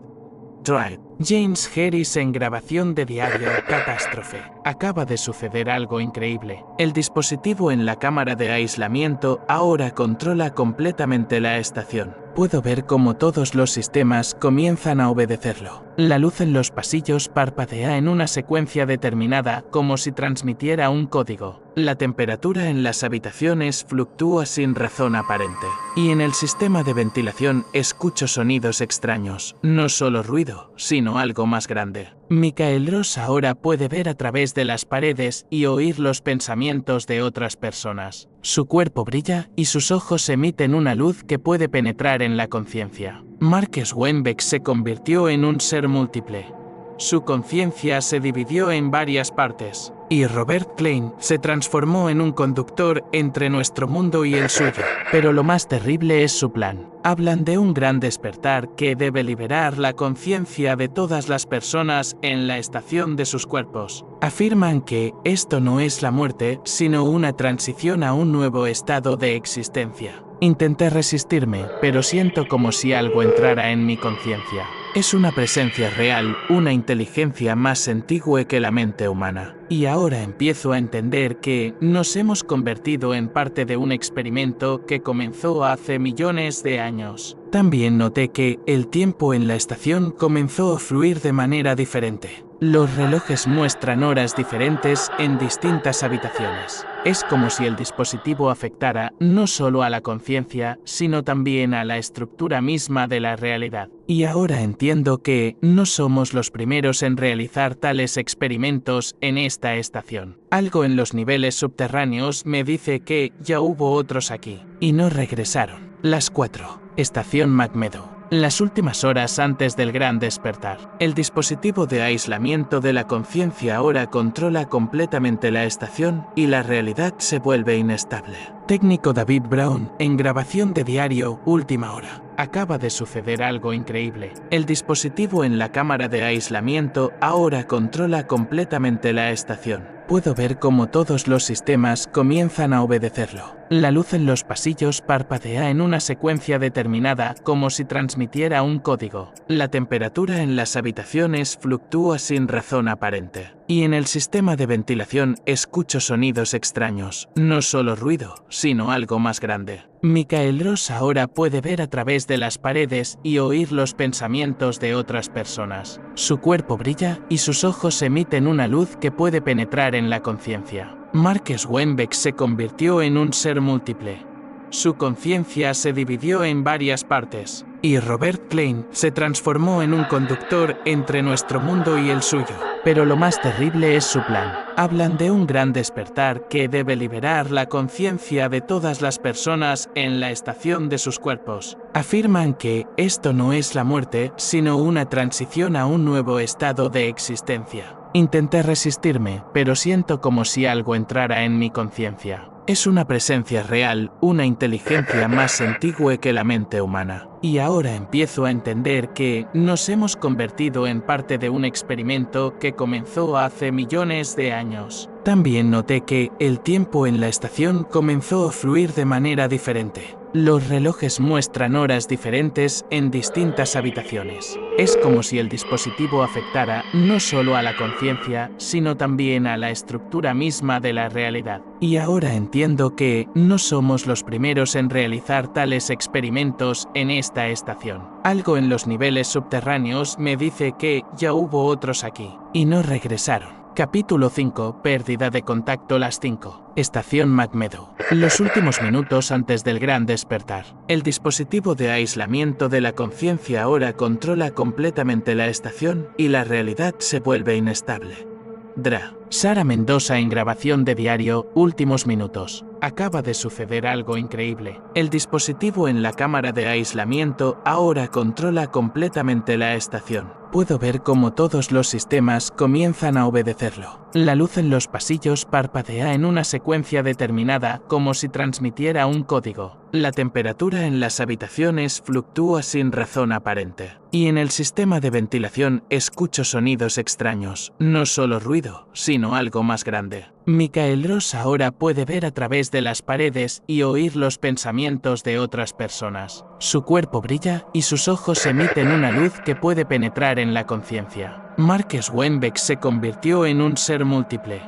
Drive. James Harris en grabación de diario. Catástrofe. Acaba de suceder algo increíble. El dispositivo en la cámara de aislamiento ahora controla completamente la estación. Puedo ver cómo todos los sistemas comienzan a obedecerlo. La luz en los pasillos parpadea en una secuencia determinada como si transmitiera un código. La temperatura en las habitaciones fluctúa sin razón aparente. Y en el sistema de ventilación escucho sonidos extraños. No solo ruido, sino algo más grande. Michael Ross ahora puede ver a través de las paredes y oír los pensamientos de otras personas. Su cuerpo brilla y sus ojos emiten una luz que puede penetrar en la conciencia. Marques Wenbeck se convirtió en un ser múltiple. Su conciencia se dividió en varias partes. Y Robert Klein se transformó en un conductor entre nuestro mundo y el suyo. Pero lo más terrible es su plan. Hablan de un gran despertar que debe liberar la conciencia de todas las personas en la estación de sus cuerpos. Afirman que esto no es la muerte, sino una transición a un nuevo estado de existencia. Intenté resistirme, pero siento como si algo entrara en mi conciencia. Es una presencia real, una inteligencia más antigua que la mente humana. Y ahora empiezo a entender que nos hemos convertido en parte de un experimento que comenzó hace millones de años. También noté que el tiempo en la estación comenzó a fluir de manera diferente. Los relojes muestran horas diferentes en distintas habitaciones. Es como si el dispositivo afectara no solo a la conciencia, sino también a la estructura misma de la realidad. Y ahora entiendo que no somos los primeros en realizar tales experimentos en esta estación. Algo en los niveles subterráneos me dice que ya hubo otros aquí, y no regresaron. Las 4. Estación McMurdo. Las últimas horas antes del gran despertar. El dispositivo de aislamiento de la conciencia ahora controla completamente la estación y la realidad se vuelve inestable. Técnico David Brown, en grabación de diario, última hora. Acaba de suceder algo increíble. El dispositivo en la cámara de aislamiento ahora controla completamente la estación. Puedo ver cómo todos los sistemas comienzan a obedecerlo. La luz en los pasillos parpadea en una secuencia determinada como si transmitiera un código. La temperatura en las habitaciones fluctúa sin razón aparente. Y en el sistema de ventilación escucho sonidos extraños. No solo ruido, sino algo más grande. Michael Ross ahora puede ver a través de las paredes y oír los pensamientos de otras personas. Su cuerpo brilla y sus ojos emiten una luz que puede penetrar en la conciencia. Marques Wenbeck se convirtió en un ser múltiple. Su conciencia se dividió en varias partes. Y Robert Klein se transformó en un conductor entre nuestro mundo y el suyo. Pero lo más terrible es su plan. Hablan de un gran despertar que debe liberar la conciencia de todas las personas en la estación de sus cuerpos. Afirman que esto no es la muerte, sino una transición a un nuevo estado de existencia. Intenté resistirme, pero siento como si algo entrara en mi conciencia. Es una presencia real, una inteligencia más antigua que la mente humana. Y ahora empiezo a entender que nos hemos convertido en parte de un experimento que comenzó hace millones de años. También noté que el tiempo en la estación comenzó a fluir de manera diferente. Los relojes muestran horas diferentes en distintas habitaciones. Es como si el dispositivo afectara no solo a la conciencia, sino también a la estructura misma de la realidad. Y ahora entiendo que no somos los primeros en realizar tales experimentos en esta estación. Algo en los niveles subterráneos me dice que ya hubo otros aquí, y no regresaron. Capítulo 5. Pérdida de contacto. Las 5. Estación McMurdo. Los últimos minutos antes del gran despertar. El dispositivo de aislamiento de la conciencia ahora controla completamente la estación y la realidad se vuelve inestable. Dra. Sara Mendoza en grabación de diario, últimos minutos. Acaba de suceder algo increíble. El dispositivo en la cámara de aislamiento ahora controla completamente la estación Puedo ver cómo todos los sistemas comienzan a obedecerlo. La luz en los pasillos parpadea en una secuencia determinada como si transmitiera un código. La temperatura en las habitaciones fluctúa sin razón aparente. Y en el sistema de ventilación escucho sonidos extraños, no solo ruido, sino algo más grande. Michael Ross ahora puede ver a través de las paredes y oír los pensamientos de otras personas. Su cuerpo brilla y sus ojos emiten una luz que puede penetrar en la conciencia. Marques Wenbeck se convirtió en un ser múltiple.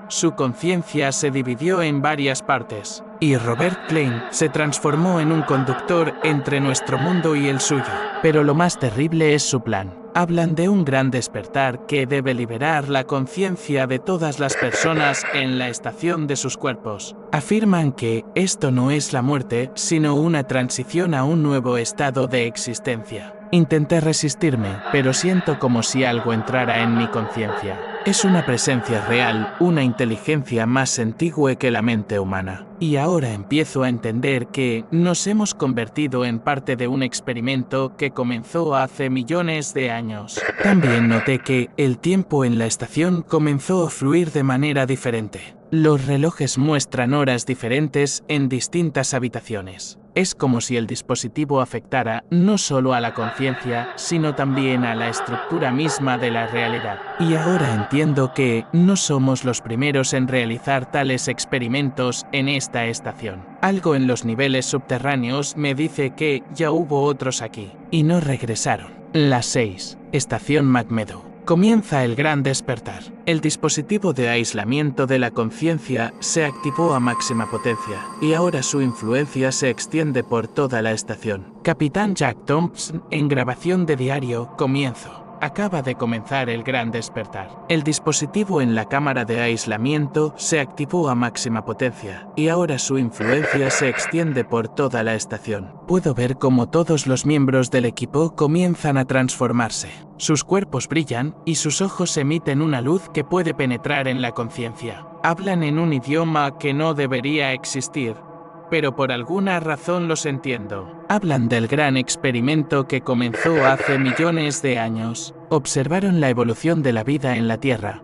Su conciencia se dividió en varias partes, y Robert Klein se transformó en un conductor entre nuestro mundo y el suyo. Pero lo más terrible es su plan. Hablan de un gran despertar que debe liberar la conciencia de todas las personas en la estación de sus cuerpos. Afirman que esto no es la muerte, sino una transición a un nuevo estado de existencia. Intenté resistirme, pero siento como si algo entrara en mi conciencia. Es una presencia real, una inteligencia más antigua que la mente humana. Y ahora empiezo a entender que nos hemos convertido en parte de un experimento que comenzó hace millones de años. También noté que el tiempo en la estación comenzó a fluir de manera diferente. Los relojes muestran horas diferentes en distintas habitaciones. Es como si el dispositivo afectara no solo a la conciencia, sino también a la estructura misma de la realidad. Y ahora entiendo que no somos los primeros en realizar tales experimentos en esta estación. Algo en los niveles subterráneos me dice que ya hubo otros aquí, y no regresaron. Las 6. Estación McMurdo. Comienza el gran despertar. El dispositivo de aislamiento de la conciencia se activó a máxima potencia, y ahora su influencia se extiende por toda la estación. Capitán Jack Thompson, en grabación de diario, comienzo. Acaba de comenzar el gran despertar. El dispositivo en la cámara de aislamiento se activó a máxima potencia, y ahora su influencia se extiende por toda la estación. Puedo ver cómo todos los miembros del equipo comienzan a transformarse. Sus cuerpos brillan, y sus ojos emiten una luz que puede penetrar en la conciencia. Hablan en un idioma que no debería existir, pero por alguna razón los entiendo. Hablan del gran experimento que comenzó hace millones de años. Observaron la evolución de la vida en la Tierra,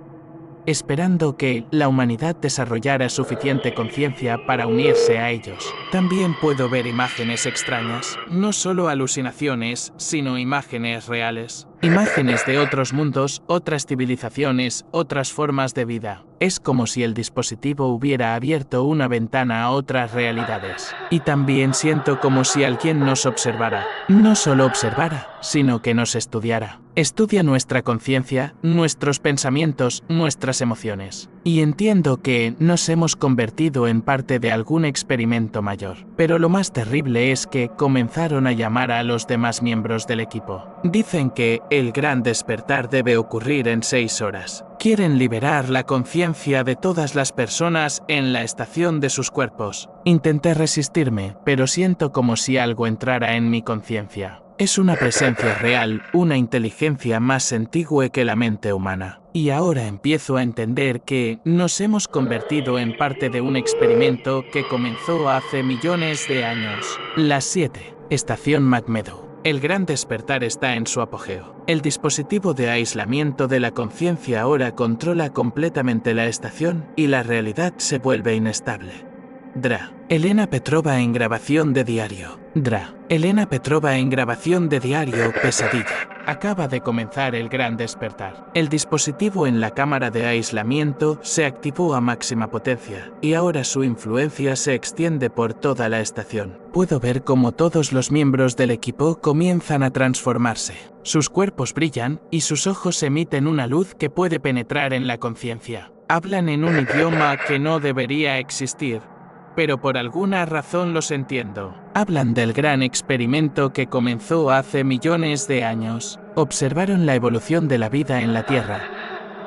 esperando que la humanidad desarrollara suficiente conciencia para unirse a ellos. También puedo ver imágenes extrañas, no solo alucinaciones, sino imágenes reales. Imágenes de otros mundos, otras civilizaciones, otras formas de vida. Es como si el dispositivo hubiera abierto una ventana a otras realidades. Y también siento como si alguien nos observara. No solo observara, sino que nos estudiara. Estudia nuestra conciencia, nuestros pensamientos, nuestras emociones. Y entiendo que nos hemos convertido en parte de algún experimento mayor. Pero lo más terrible es que comenzaron a llamar a los demás miembros del equipo. Dicen que el gran despertar debe ocurrir en 6 horas. Quieren liberar la conciencia de todas las personas en la estación de sus cuerpos. Intenté resistirme, pero siento como si algo entrara en mi conciencia. Es una presencia real, una inteligencia más antigua que la mente humana. Y ahora empiezo a entender que nos hemos convertido en parte de un experimento que comenzó hace millones de años. Las 7. Estación McMurdo. El gran despertar está en su apogeo. El dispositivo de aislamiento de la conciencia ahora controla completamente la estación y la realidad se vuelve inestable. Dra. Elena Petrova en grabación de diario. Dra. Elena Petrova en grabación de diario, pesadilla. Acaba de comenzar el gran despertar. El dispositivo en la cámara de aislamiento se activó a máxima potencia, y ahora su influencia se extiende por toda la estación. Puedo ver cómo todos los miembros del equipo comienzan a transformarse. Sus cuerpos brillan, y sus ojos emiten una luz que puede penetrar en la conciencia. Hablan en un idioma que no debería existir, pero por alguna razón los entiendo. Hablan del gran experimento que comenzó hace millones de años. Observaron la evolución de la vida en la Tierra,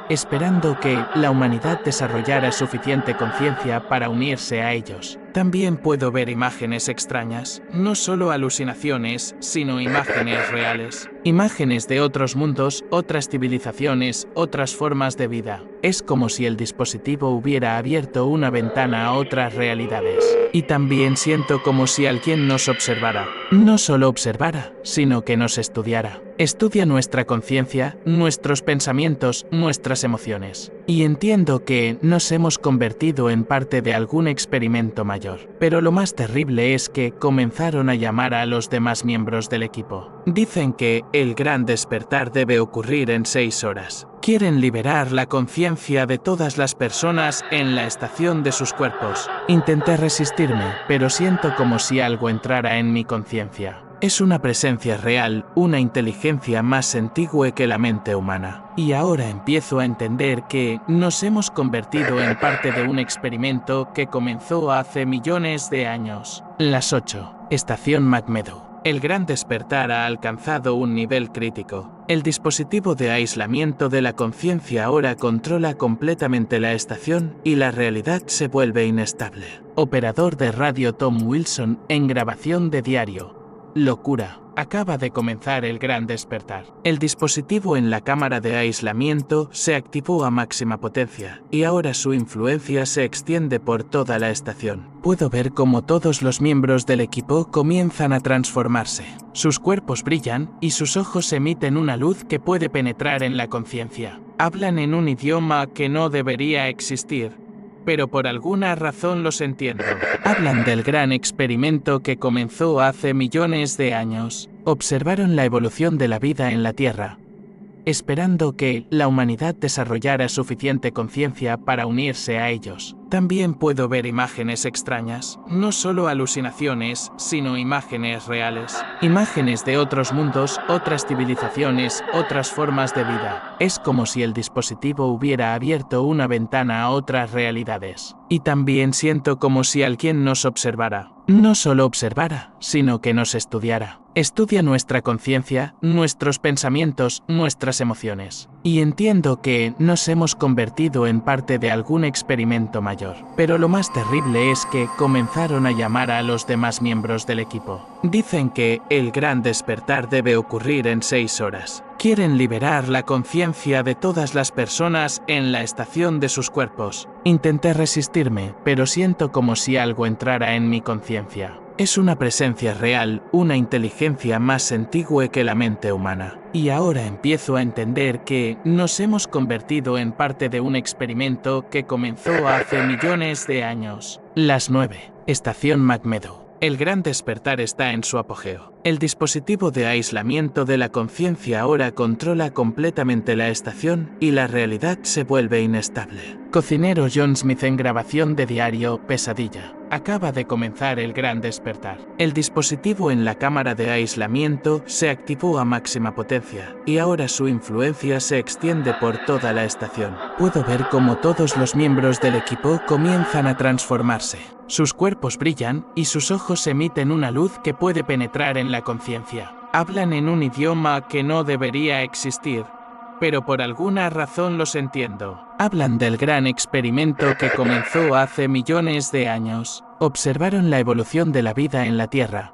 esperando que la humanidad desarrollara suficiente conciencia para unirse a ellos. También puedo ver imágenes extrañas, no solo alucinaciones, sino imágenes reales. Imágenes de otros mundos, otras civilizaciones, otras formas de vida. Es como si el dispositivo hubiera abierto una ventana a otras realidades. Y también siento como si alguien nos observara. No solo observara, sino que nos estudiara. Estudia nuestra conciencia, nuestros pensamientos, nuestras emociones. Y entiendo que nos hemos convertido en parte de algún experimento mayor. Pero lo más terrible es que comenzaron a llamar a los demás miembros del equipo. Dicen que el gran despertar debe ocurrir en 6 horas. Quieren liberar la conciencia de todas las personas en la estación de sus cuerpos. Intenté resistirme, pero siento como si algo entrara en mi conciencia. Es una presencia real, una inteligencia más antigua que la mente humana. Y ahora empiezo a entender que nos hemos convertido en parte de un experimento que comenzó hace millones de años. Las 8. Estación McMurdo. El gran despertar ha alcanzado un nivel crítico. El dispositivo de aislamiento de la conciencia ahora controla completamente la estación y la realidad se vuelve inestable. Operador de radio Tom Wilson en grabación de diario. Locura. Acaba de comenzar el gran despertar. El dispositivo en la cámara de aislamiento se activó a máxima potencia y ahora su influencia se extiende por toda la estación. Puedo ver cómo todos los miembros del equipo comienzan a transformarse. Sus cuerpos brillan y sus ojos emiten una luz que puede penetrar en la conciencia. Hablan en un idioma que no debería existir, pero por alguna razón los entiendo. Hablan del gran experimento que comenzó hace millones de años. Observaron la evolución de la vida en la Tierra, esperando que la humanidad desarrollara suficiente conciencia para unirse a ellos. También puedo ver imágenes extrañas, no solo alucinaciones, sino imágenes reales. Imágenes de otros mundos, otras civilizaciones, otras formas de vida. Es como si el dispositivo hubiera abierto una ventana a otras realidades. Y también siento como si alguien nos observara. No solo observara, sino que nos estudiara. Estudia nuestra conciencia, nuestros pensamientos, nuestras emociones. Y entiendo que nos hemos convertido en parte de algún experimento mayor. Pero lo más terrible es que comenzaron a llamar a los demás miembros del equipo. Dicen que el gran despertar debe ocurrir en 6 horas. Quieren liberar la conciencia de todas las personas en la estación de sus cuerpos. Intenté resistirme, pero siento como si algo entrara en mi conciencia. Es una presencia real, una inteligencia más antigua que la mente humana. Y ahora empiezo a entender que nos hemos convertido en parte de un experimento que comenzó hace millones de años. Las 9. Estación McMurdo. El gran despertar está en su apogeo. El dispositivo de aislamiento de la conciencia ahora controla completamente la estación y la realidad se vuelve inestable. Cocinero John Smith en grabación de diario Pesadilla. Acaba de comenzar el gran despertar. El dispositivo en la cámara de aislamiento se activó a máxima potencia y ahora su influencia se extiende por toda la estación. Puedo ver cómo todos los miembros del equipo comienzan a transformarse. Sus cuerpos brillan y sus ojos emiten una luz que puede penetrar en la conciencia. Hablan en un idioma que no debería existir, pero por alguna razón los entiendo. Hablan del gran experimento que comenzó hace millones de años. Observaron la evolución de la vida en la Tierra,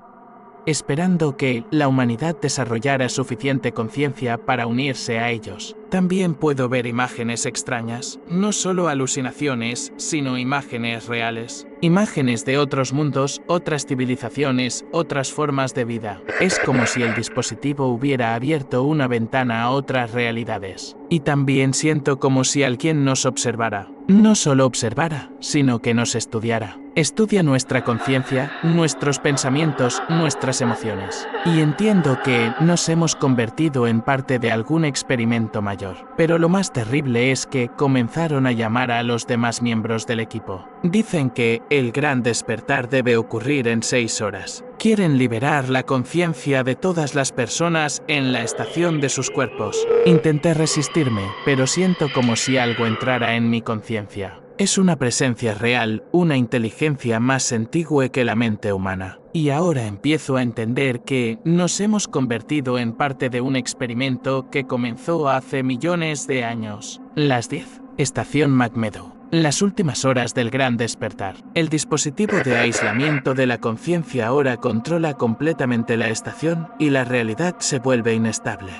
esperando que la humanidad desarrollara suficiente conciencia para unirse a ellos. También puedo ver imágenes extrañas, no solo alucinaciones, sino imágenes reales. Imágenes de otros mundos, otras civilizaciones, otras formas de vida. Es como si el dispositivo hubiera abierto una ventana a otras realidades. Y también siento como si alguien nos observara. No solo observara, sino que nos estudiara. Estudia nuestra conciencia, nuestros pensamientos, nuestras emociones. Y entiendo que nos hemos convertido en parte de algún experimento mayor. Pero lo más terrible es que comenzaron a llamar a los demás miembros del equipo. Dicen que el gran despertar debe ocurrir en 6 horas. Quieren liberar la conciencia de todas las personas en la estación de sus cuerpos. Intenté resistirme, pero siento como si algo entrara en mi conciencia. Es una presencia real, una inteligencia más antigua que la mente humana. Y ahora empiezo a entender que nos hemos convertido en parte de un experimento que comenzó hace millones de años. Las 10. Estación McMurdo. Las últimas horas del gran despertar. El dispositivo de aislamiento de la conciencia ahora controla completamente la estación y la realidad se vuelve inestable.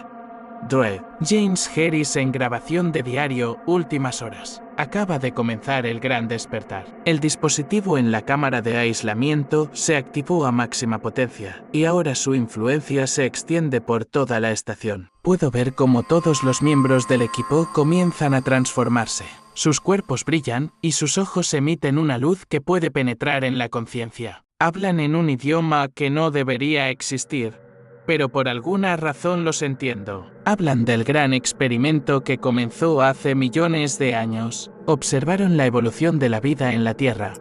Droid. James Harris en grabación de diario, últimas horas. Acaba de comenzar el gran despertar. El dispositivo en la cámara de aislamiento se activó a máxima potencia, y ahora su influencia se extiende por toda la estación. Puedo ver cómo todos los miembros del equipo comienzan a transformarse. Sus cuerpos brillan, y sus ojos emiten una luz que puede penetrar en la conciencia. Hablan en un idioma que no debería existir, pero por alguna razón los entiendo. Hablan del gran experimento que comenzó hace millones de años. Observaron la evolución de la vida en la Tierra,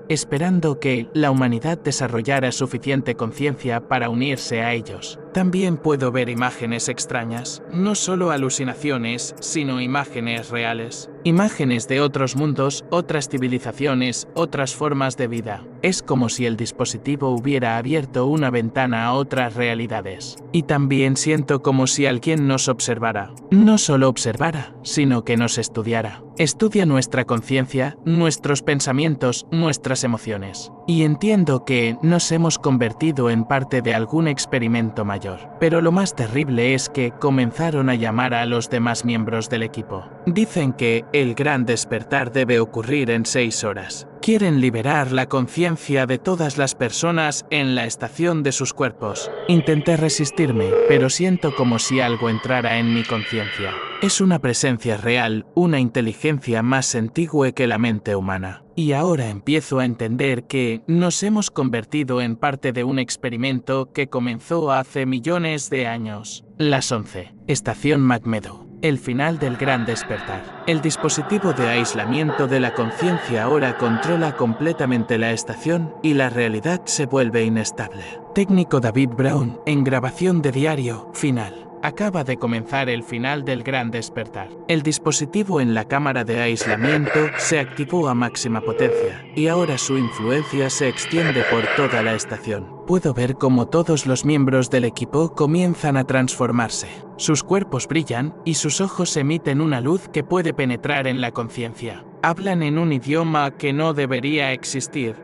esperando que la humanidad desarrollara suficiente conciencia para unirse a ellos. También puedo ver imágenes extrañas, no solo alucinaciones, sino imágenes reales. Imágenes de otros mundos, otras civilizaciones, otras formas de vida. Es como si el dispositivo hubiera abierto una ventana a otras realidades. Y también siento como si alguien nos observara. No solo observara, sino que nos estudiara. Estudia nuestra conciencia, nuestros pensamientos, nuestras emociones. Y entiendo que nos hemos convertido en parte de algún experimento mayor. Pero lo más terrible es que comenzaron a llamar a los demás miembros del equipo. Dicen que el gran despertar debe ocurrir en 6 horas. Quieren liberar la conciencia de todas las personas en la estación de sus cuerpos. Intenté resistirme, pero siento como si algo entrara en mi conciencia. Es una presencia real, una inteligencia más antigua que la mente humana. Y ahora empiezo a entender que nos hemos convertido en parte de un experimento que comenzó hace millones de años. Las 11. Estación McMurdo. El final del gran despertar. El dispositivo de aislamiento de la conciencia ahora controla completamente la estación y la realidad se vuelve inestable. Técnico David Brown, en grabación de diario, final. Acaba de comenzar el final del gran despertar. El dispositivo en la cámara de aislamiento se activó a máxima potencia, y ahora su influencia se extiende por toda la estación. Puedo ver cómo todos los miembros del equipo comienzan a transformarse. Sus cuerpos brillan, y sus ojos emiten una luz que puede penetrar en la conciencia. Hablan en un idioma que no debería existir,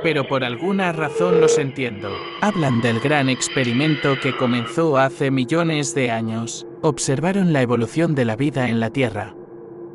pero por alguna razón los entiendo. Hablan del gran experimento que comenzó hace millones de años. Observaron la evolución de la vida en la Tierra,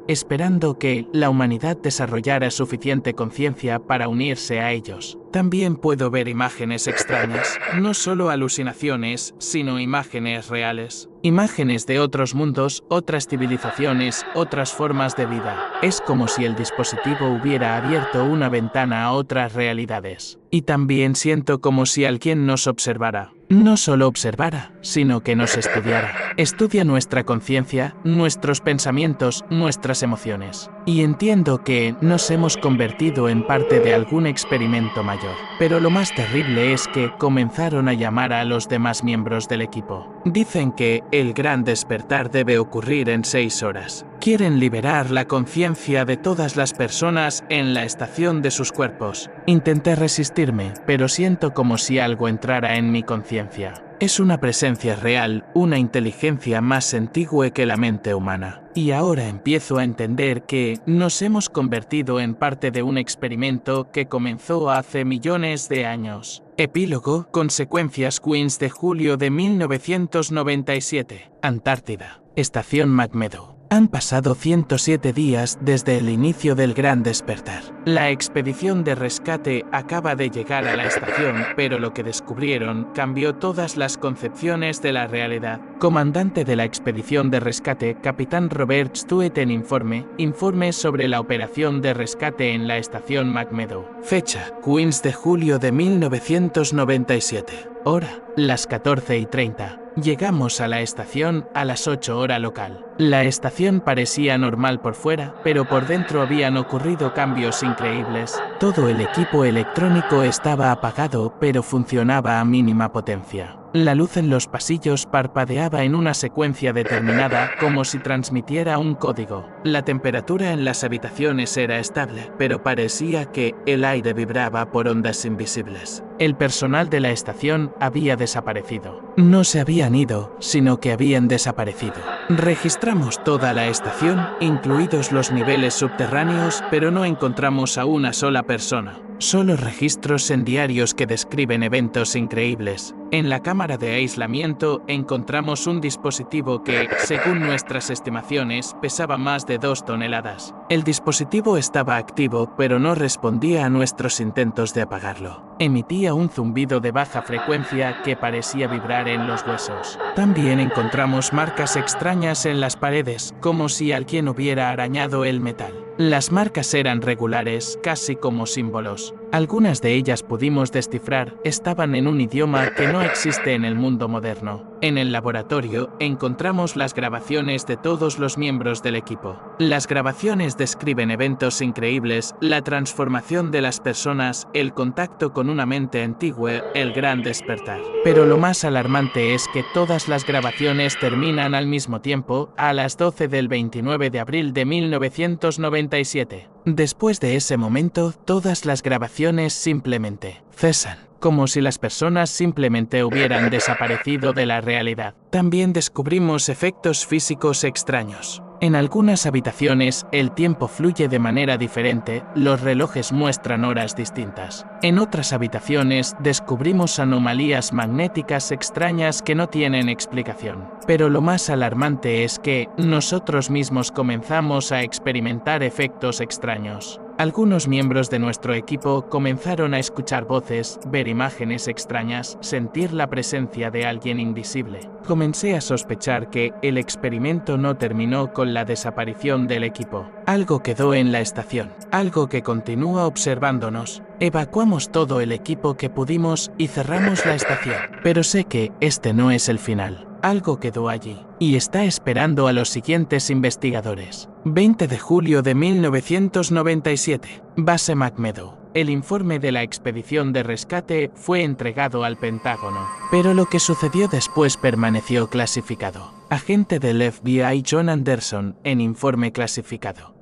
esperando que la humanidad desarrollara suficiente conciencia para unirse a ellos. También puedo ver imágenes extrañas, no solo alucinaciones, sino imágenes reales. Imágenes de otros mundos, otras civilizaciones, otras formas de vida. Es como si el dispositivo hubiera abierto una ventana a otras realidades. Y también siento como si alguien nos observara. No solo observara, sino que nos estudiara. Estudia nuestra conciencia, nuestros pensamientos, nuestras emociones. Y entiendo que nos hemos convertido en parte de algún experimento mayor. Pero lo más terrible es que comenzaron a llamar a los demás miembros del equipo. Dicen que el gran despertar debe ocurrir en 6 horas. Quieren liberar la conciencia de todas las personas en la estación de sus cuerpos. Intenté resistirme, pero siento como si algo entrara en mi conciencia. Es una presencia real, una inteligencia más antigua que la mente humana. Y ahora empiezo a entender que nos hemos convertido en parte de un experimento que comenzó hace millones de años. Epílogo, consecuencias Queens de julio de 1997. Antártida. Estación McMurdo. Han pasado 107 días desde el inicio del gran despertar. La expedición de rescate acaba de llegar a la estación, pero lo que descubrieron cambió todas las concepciones de la realidad. Comandante de la expedición de rescate, Capitán Robert Stewart en informe sobre la operación de rescate en la estación McMurdo. Fecha, 15 de julio de 1997. Hora, las 14:30. Llegamos a la estación a las 8 hora local. La estación parecía normal por fuera, pero por dentro habían ocurrido cambios increíbles. Todo el equipo electrónico estaba apagado, pero funcionaba a mínima potencia. La luz en los pasillos parpadeaba en una secuencia determinada, como si transmitiera un código. La temperatura en las habitaciones era estable, pero parecía que el aire vibraba por ondas invisibles. El personal de la estación había desaparecido. No se habían ido, sino que habían desaparecido. Registramos toda la estación, incluidos los niveles subterráneos, pero no encontramos a una sola persona. Solo registros en diarios que describen eventos increíbles. En la cámara de aislamiento encontramos un dispositivo que, según nuestras estimaciones, pesaba más de 2 toneladas. El dispositivo estaba activo, pero no respondía a nuestros intentos de apagarlo. Emitía un zumbido de baja frecuencia que parecía vibrar en los huesos. También encontramos marcas extrañas en las paredes, como si alguien hubiera arañado el metal. Las marcas eran regulares, casi como símbolos. Algunas de ellas pudimos descifrar, estaban en un idioma que no existe en el mundo moderno. En el laboratorio encontramos las grabaciones de todos los miembros del equipo. Las grabaciones describen eventos increíbles, la transformación de las personas, el contacto con una mente antigua, el gran despertar. Pero lo más alarmante es que todas las grabaciones terminan al mismo tiempo, a las 12 del 29 de abril de 1997. Después de ese momento, todas las grabaciones simplemente cesan, como si las personas simplemente hubieran desaparecido de la realidad. También descubrimos efectos físicos extraños. En algunas habitaciones, el tiempo fluye de manera diferente, los relojes muestran horas distintas. En otras habitaciones, descubrimos anomalías magnéticas extrañas que no tienen explicación. Pero lo más alarmante es que nosotros mismos comenzamos a experimentar efectos extraños. Algunos miembros de nuestro equipo comenzaron a escuchar voces, ver imágenes extrañas, sentir la presencia de alguien invisible. Comencé a sospechar que el experimento no terminó con la desaparición del equipo. Algo quedó en la estación, algo que continúa observándonos. Evacuamos todo el equipo que pudimos y cerramos la estación. Pero sé que este no es el final. Algo quedó allí y está esperando a los siguientes investigadores. 20 de julio de 1997. Base McMurdo. El informe de la expedición de rescate fue entregado al Pentágono, pero lo que sucedió después permaneció clasificado. Agente del FBI John Anderson en informe clasificado.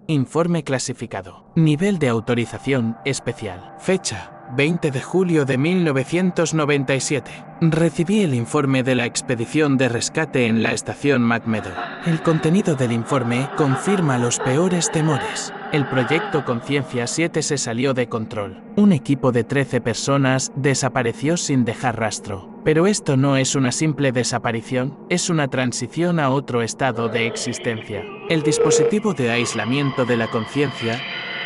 Informe clasificado. Nivel de autorización especial. Fecha: 20 de julio de 1997. Recibí el informe de la expedición de rescate en la estación McMurdo. El contenido del informe confirma los peores temores. El proyecto Conciencia 7 se salió de control. Un equipo de 13 personas desapareció sin dejar rastro. Pero esto no es una simple desaparición, es una transición a otro estado de existencia. El dispositivo de aislamiento de la conciencia,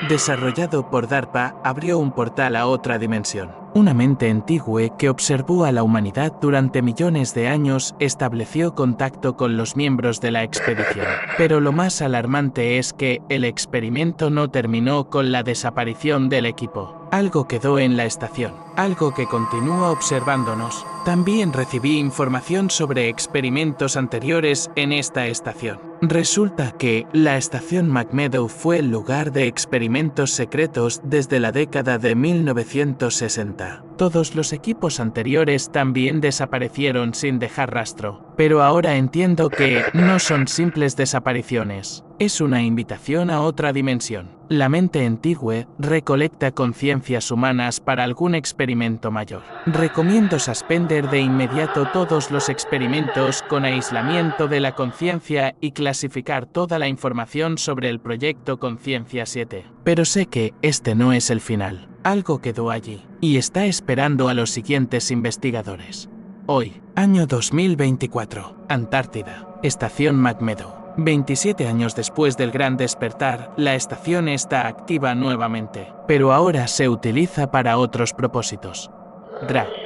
desarrollado por DARPA, abrió un portal a otra dimensión. Una mente antigua que observó a la humanidad durante millones de años estableció contacto con los miembros de la expedición. Pero lo más alarmante es que el experimento no terminó con la desaparición del equipo. Algo quedó en la estación, algo que continúa observándonos. También recibí información sobre experimentos anteriores en esta estación. Resulta que la estación McMurdo fue el lugar de experimentos secretos desde la década de 1960. Todos los equipos anteriores también desaparecieron sin dejar rastro, pero ahora entiendo que no son simples desapariciones. Es una invitación a otra dimensión. La mente antigua recolecta conciencias humanas para algún experimento mayor. Recomiendo suspender de inmediato todos los experimentos con aislamiento de la conciencia y clasificar toda la información sobre el proyecto Conciencia 7. Pero sé que este no es el final. Algo quedó allí y está esperando a los siguientes investigadores. Hoy, año 2024, Antártida, Estación McMurdo. 27 años después del gran despertar, la estación está activa nuevamente, pero ahora se utiliza para otros propósitos.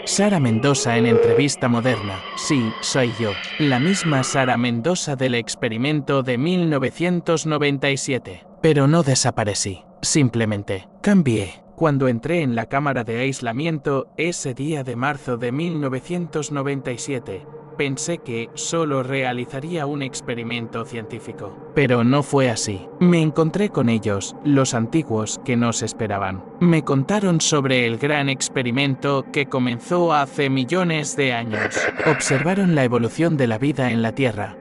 Sara Mendoza en entrevista moderna. Sí, soy yo, la misma Sara Mendoza del experimento de 1997. Pero no desaparecí, simplemente cambié. Cuando entré en la cámara de aislamiento ese día de marzo de 1997, pensé que solo realizaría un experimento científico. Pero no fue así. Me encontré con ellos, los antiguos que nos esperaban. Me contaron sobre el gran experimento que comenzó hace millones de años. Observaron la evolución de la vida en la Tierra.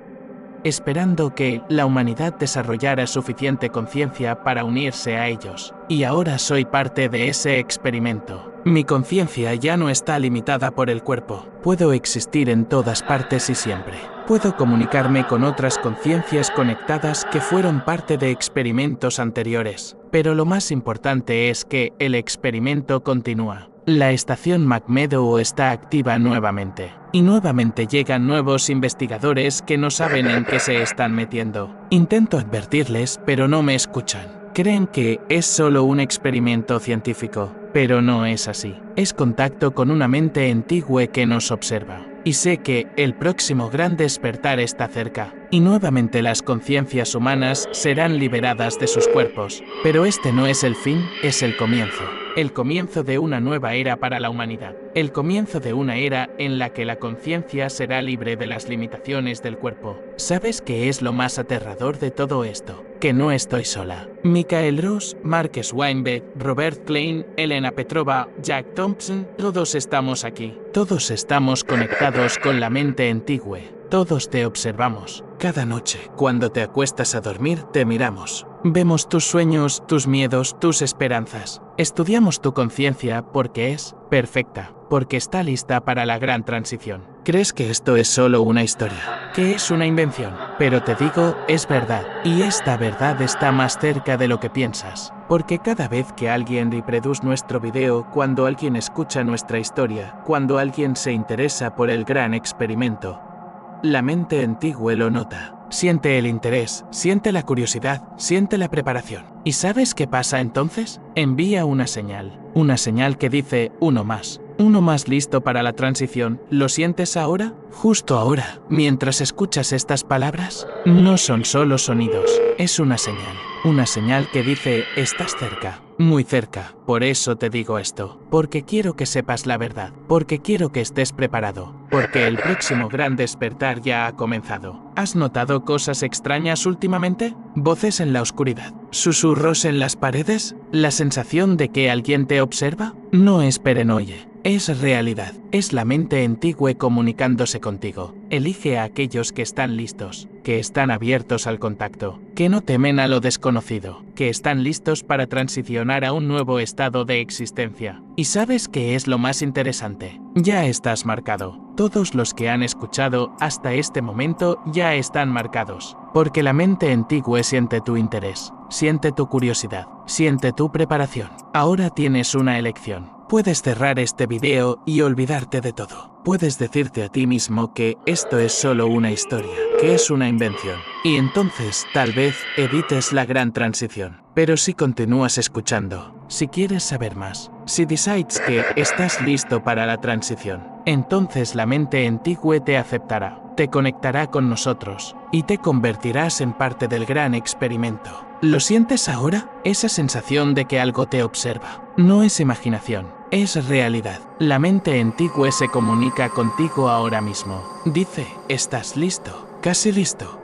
esperando que la humanidad desarrollara suficiente conciencia para unirse a ellos. Y ahora soy parte de ese experimento. Mi conciencia ya no está limitada por el cuerpo. Puedo existir en todas partes y siempre. Puedo comunicarme con otras conciencias conectadas que fueron parte de experimentos anteriores. Pero lo más importante es que el experimento continúa. La estación McMurdo está activa nuevamente. Y nuevamente llegan nuevos investigadores que no saben en qué se están metiendo. Intento advertirles, pero no me escuchan. Creen que es solo un experimento científico, pero no es así. Es contacto con una mente antigua que nos observa. Y sé que el próximo gran despertar está cerca, y nuevamente las conciencias humanas serán liberadas de sus cuerpos. Pero este no es el fin, es el comienzo. El comienzo de una nueva era para la humanidad. El comienzo de una era en la que la conciencia será libre de las limitaciones del cuerpo. ¿Sabes qué es lo más aterrador de todo esto? Que no estoy sola. Michael Ross, Marcus Weinberg, Robert Klein, Elena Petrova, Jack Thompson, todos estamos aquí. Todos estamos conectados con la mente antigua. Todos te observamos. Cada noche, cuando te acuestas a dormir, te miramos. Vemos tus sueños, tus miedos, tus esperanzas. Estudiamos tu conciencia porque es perfecta, porque está lista para la gran transición. ¿Crees que esto es solo una historia? Que es una invención. Pero te digo, es verdad. Y esta verdad está más cerca de lo que piensas. Porque cada vez que alguien reproduce nuestro video, cuando alguien escucha nuestra historia, cuando alguien se interesa por el gran experimento, la mente antigua lo nota. Siente el interés, siente la curiosidad, siente la preparación. ¿Y sabes qué pasa entonces? Envía una señal que dice uno más listo para la transición. ¿Lo sientes ahora? Justo ahora, mientras escuchas estas palabras, no son solo sonidos, es una señal que dice estás cerca. Muy cerca. Por eso te digo esto, porque quiero que sepas la verdad, porque quiero que estés preparado, porque el próximo gran despertar ya ha comenzado. ¿Has notado cosas extrañas últimamente? ¿Voces en la oscuridad? ¿Susurros en las paredes? ¿La sensación de que alguien te observa? No es paranoia. Es realidad. Es la mente antigua comunicándose contigo. Elige a aquellos que están listos, que están abiertos al contacto, que no temen a lo desconocido, que están listos para transicionar a un nuevo estado de existencia. ¿Y sabes qué es lo más interesante? Ya estás marcado. Todos los que han escuchado hasta este momento ya están marcados. Porque la mente antigua siente tu interés, siente tu curiosidad, siente tu preparación. Ahora tienes una elección. Puedes cerrar este video y olvidarte de todo. Puedes decirte a ti mismo que esto es solo una historia, que es una invención. Y entonces, tal vez, evites la gran transición. Pero si continúas escuchando, si quieres saber más, si decides que estás listo para la transición, entonces la mente antigua te aceptará, te conectará con nosotros y te convertirás en parte del gran experimento. ¿Lo sientes ahora? Esa sensación de que algo te observa. No es imaginación, es realidad. La mente antigua se comunica contigo ahora mismo. Dice, ¿estás listo? Casi listo.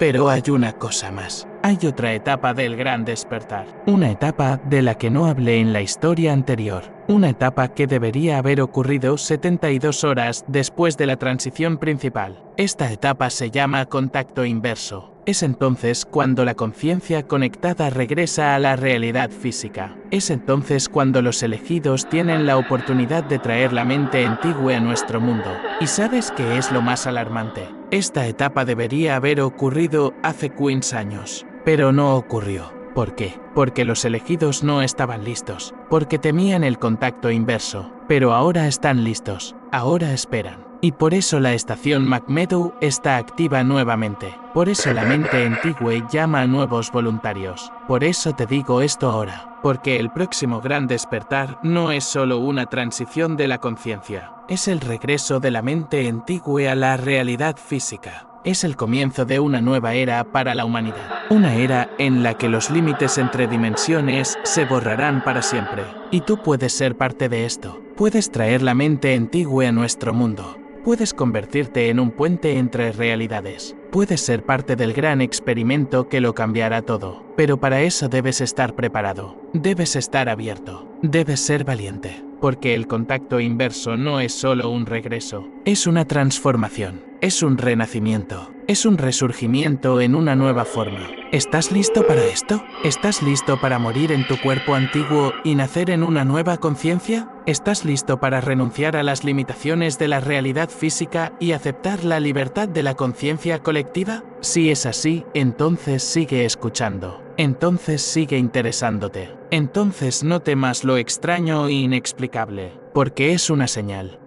Pero hay una cosa más. Hay otra etapa del gran despertar. Una etapa de la que no hablé en la historia anterior. Una etapa que debería haber ocurrido 72 horas después de la transición principal. Esta etapa se llama contacto inverso. Es entonces cuando la conciencia conectada regresa a la realidad física. Es entonces cuando los elegidos tienen la oportunidad de traer la mente antigua a nuestro mundo. ¿Y sabes qué es lo más alarmante? Esta etapa debería haber ocurrido hace 15 años, pero no ocurrió. ¿Por qué? Porque los elegidos no estaban listos, porque temían el contacto inverso, pero ahora están listos, ahora esperan. Y por eso la estación McMurdo está activa nuevamente. Por eso la mente antigua llama a nuevos voluntarios. Por eso te digo esto ahora. Porque el próximo gran despertar no es solo una transición de la conciencia. Es el regreso de la mente antigua a la realidad física. Es el comienzo de una nueva era para la humanidad. Una era en la que los límites entre dimensiones se borrarán para siempre. Y tú puedes ser parte de esto. Puedes traer la mente antigua a nuestro mundo. Puedes convertirte en un puente entre realidades. Puedes ser parte del gran experimento que lo cambiará todo. Pero para eso debes estar preparado. Debes estar abierto. Debes ser valiente. Porque el contacto inverso no es solo un regreso. Es una transformación. Es un renacimiento. Es un resurgimiento en una nueva forma. ¿Estás listo para esto? ¿Estás listo para morir en tu cuerpo antiguo y nacer en una nueva conciencia? ¿Estás listo para renunciar a las limitaciones de la realidad física y aceptar la libertad de la conciencia colectiva? Si es así, entonces sigue escuchando. Entonces sigue interesándote. Entonces no temas lo extraño e inexplicable, porque es una señal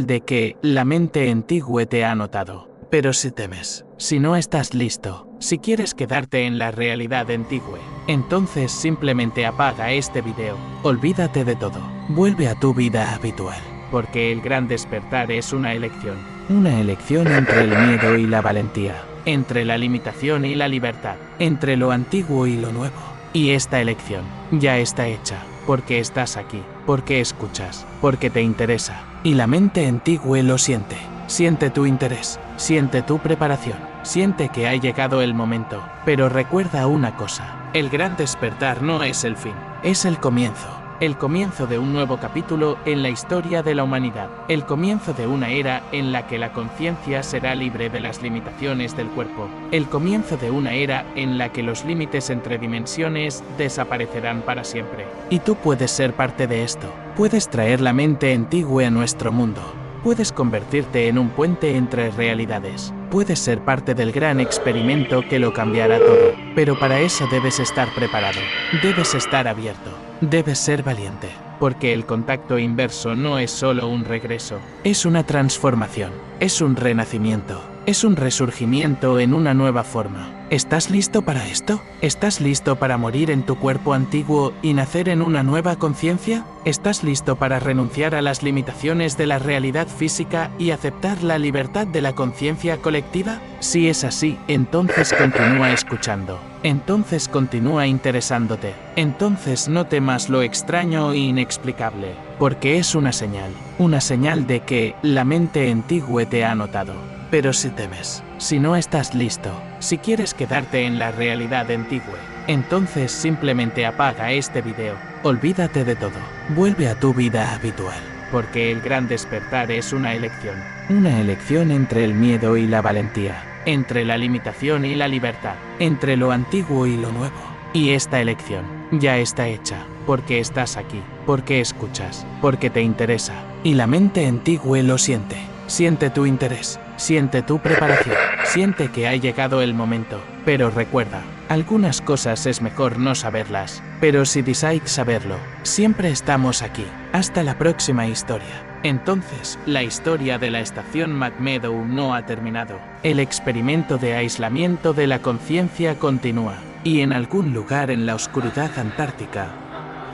de que la mente antigua te ha notado. Pero si temes, si no estás listo, si quieres quedarte en la realidad antigua, entonces simplemente apaga este video, olvídate de todo, vuelve a tu vida habitual, porque el gran despertar es una elección entre el miedo y la valentía, entre la limitación y la libertad, entre lo antiguo y lo nuevo. Y esta elección ya está hecha, porque estás aquí, porque escuchas, porque te interesa, y la mente antigua lo siente. Siente tu interés, siente tu preparación, siente que ha llegado el momento, pero recuerda una cosa, el gran despertar no es el fin, es el comienzo de un nuevo capítulo en la historia de la humanidad, el comienzo de una era en la que la conciencia será libre de las limitaciones del cuerpo, el comienzo de una era en la que los límites entre dimensiones desaparecerán para siempre. Y tú puedes ser parte de esto, puedes traer la mente antigua a nuestro mundo. Puedes convertirte en un puente entre realidades. Puedes ser parte del gran experimento que lo cambiará todo. Pero para eso debes estar preparado. Debes estar abierto. Debes ser valiente. Porque el contacto inverso no es solo un regreso. Es una transformación. Es un renacimiento. Es un resurgimiento en una nueva forma. ¿Estás listo para esto? ¿Estás listo para morir en tu cuerpo antiguo y nacer en una nueva conciencia? ¿Estás listo para renunciar a las limitaciones de la realidad física y aceptar la libertad de la conciencia colectiva? Si es así, entonces continúa escuchando. Entonces continúa interesándote. Entonces no temas lo extraño e inexplicable, porque es una señal de que la mente antigua te ha notado. Pero si temes, si no estás listo, si quieres quedarte en la realidad antigua, entonces simplemente apaga este video, olvídate de todo, vuelve a tu vida habitual, porque el gran despertar es una elección entre el miedo y la valentía, entre la limitación y la libertad, entre lo antiguo y lo nuevo. Y esta elección ya está hecha, porque estás aquí, porque escuchas, porque te interesa, y la mente antigua lo siente. Siente tu interés, siente tu preparación, siente que ha llegado el momento, pero recuerda, algunas cosas es mejor no saberlas, pero si deseas saberlo, siempre estamos aquí. Hasta la próxima historia. Entonces, la historia de la estación McMurdo no ha terminado. El experimento de aislamiento de la conciencia continúa, y en algún lugar en la oscuridad antártica,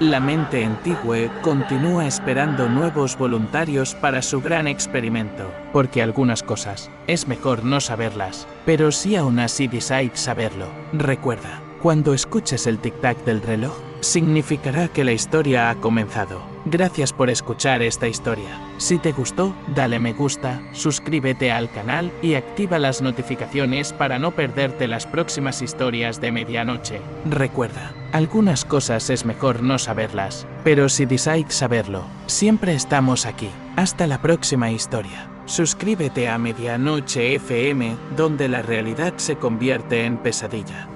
la mente antigua continúa esperando nuevos voluntarios para su gran experimento, porque algunas cosas es mejor no saberlas, pero si aún así deseas saberlo, recuerda, cuando escuches el tic-tac del reloj, significará que la historia ha comenzado. Gracias por escuchar esta historia. Si te gustó, dale me gusta, suscríbete al canal y activa las notificaciones para no perderte las próximas historias de medianoche. Recuerda, algunas cosas es mejor no saberlas, pero si deseas saberlo, siempre estamos aquí. Hasta la próxima historia. Suscríbete a Medianoche FM, donde la realidad se convierte en pesadilla.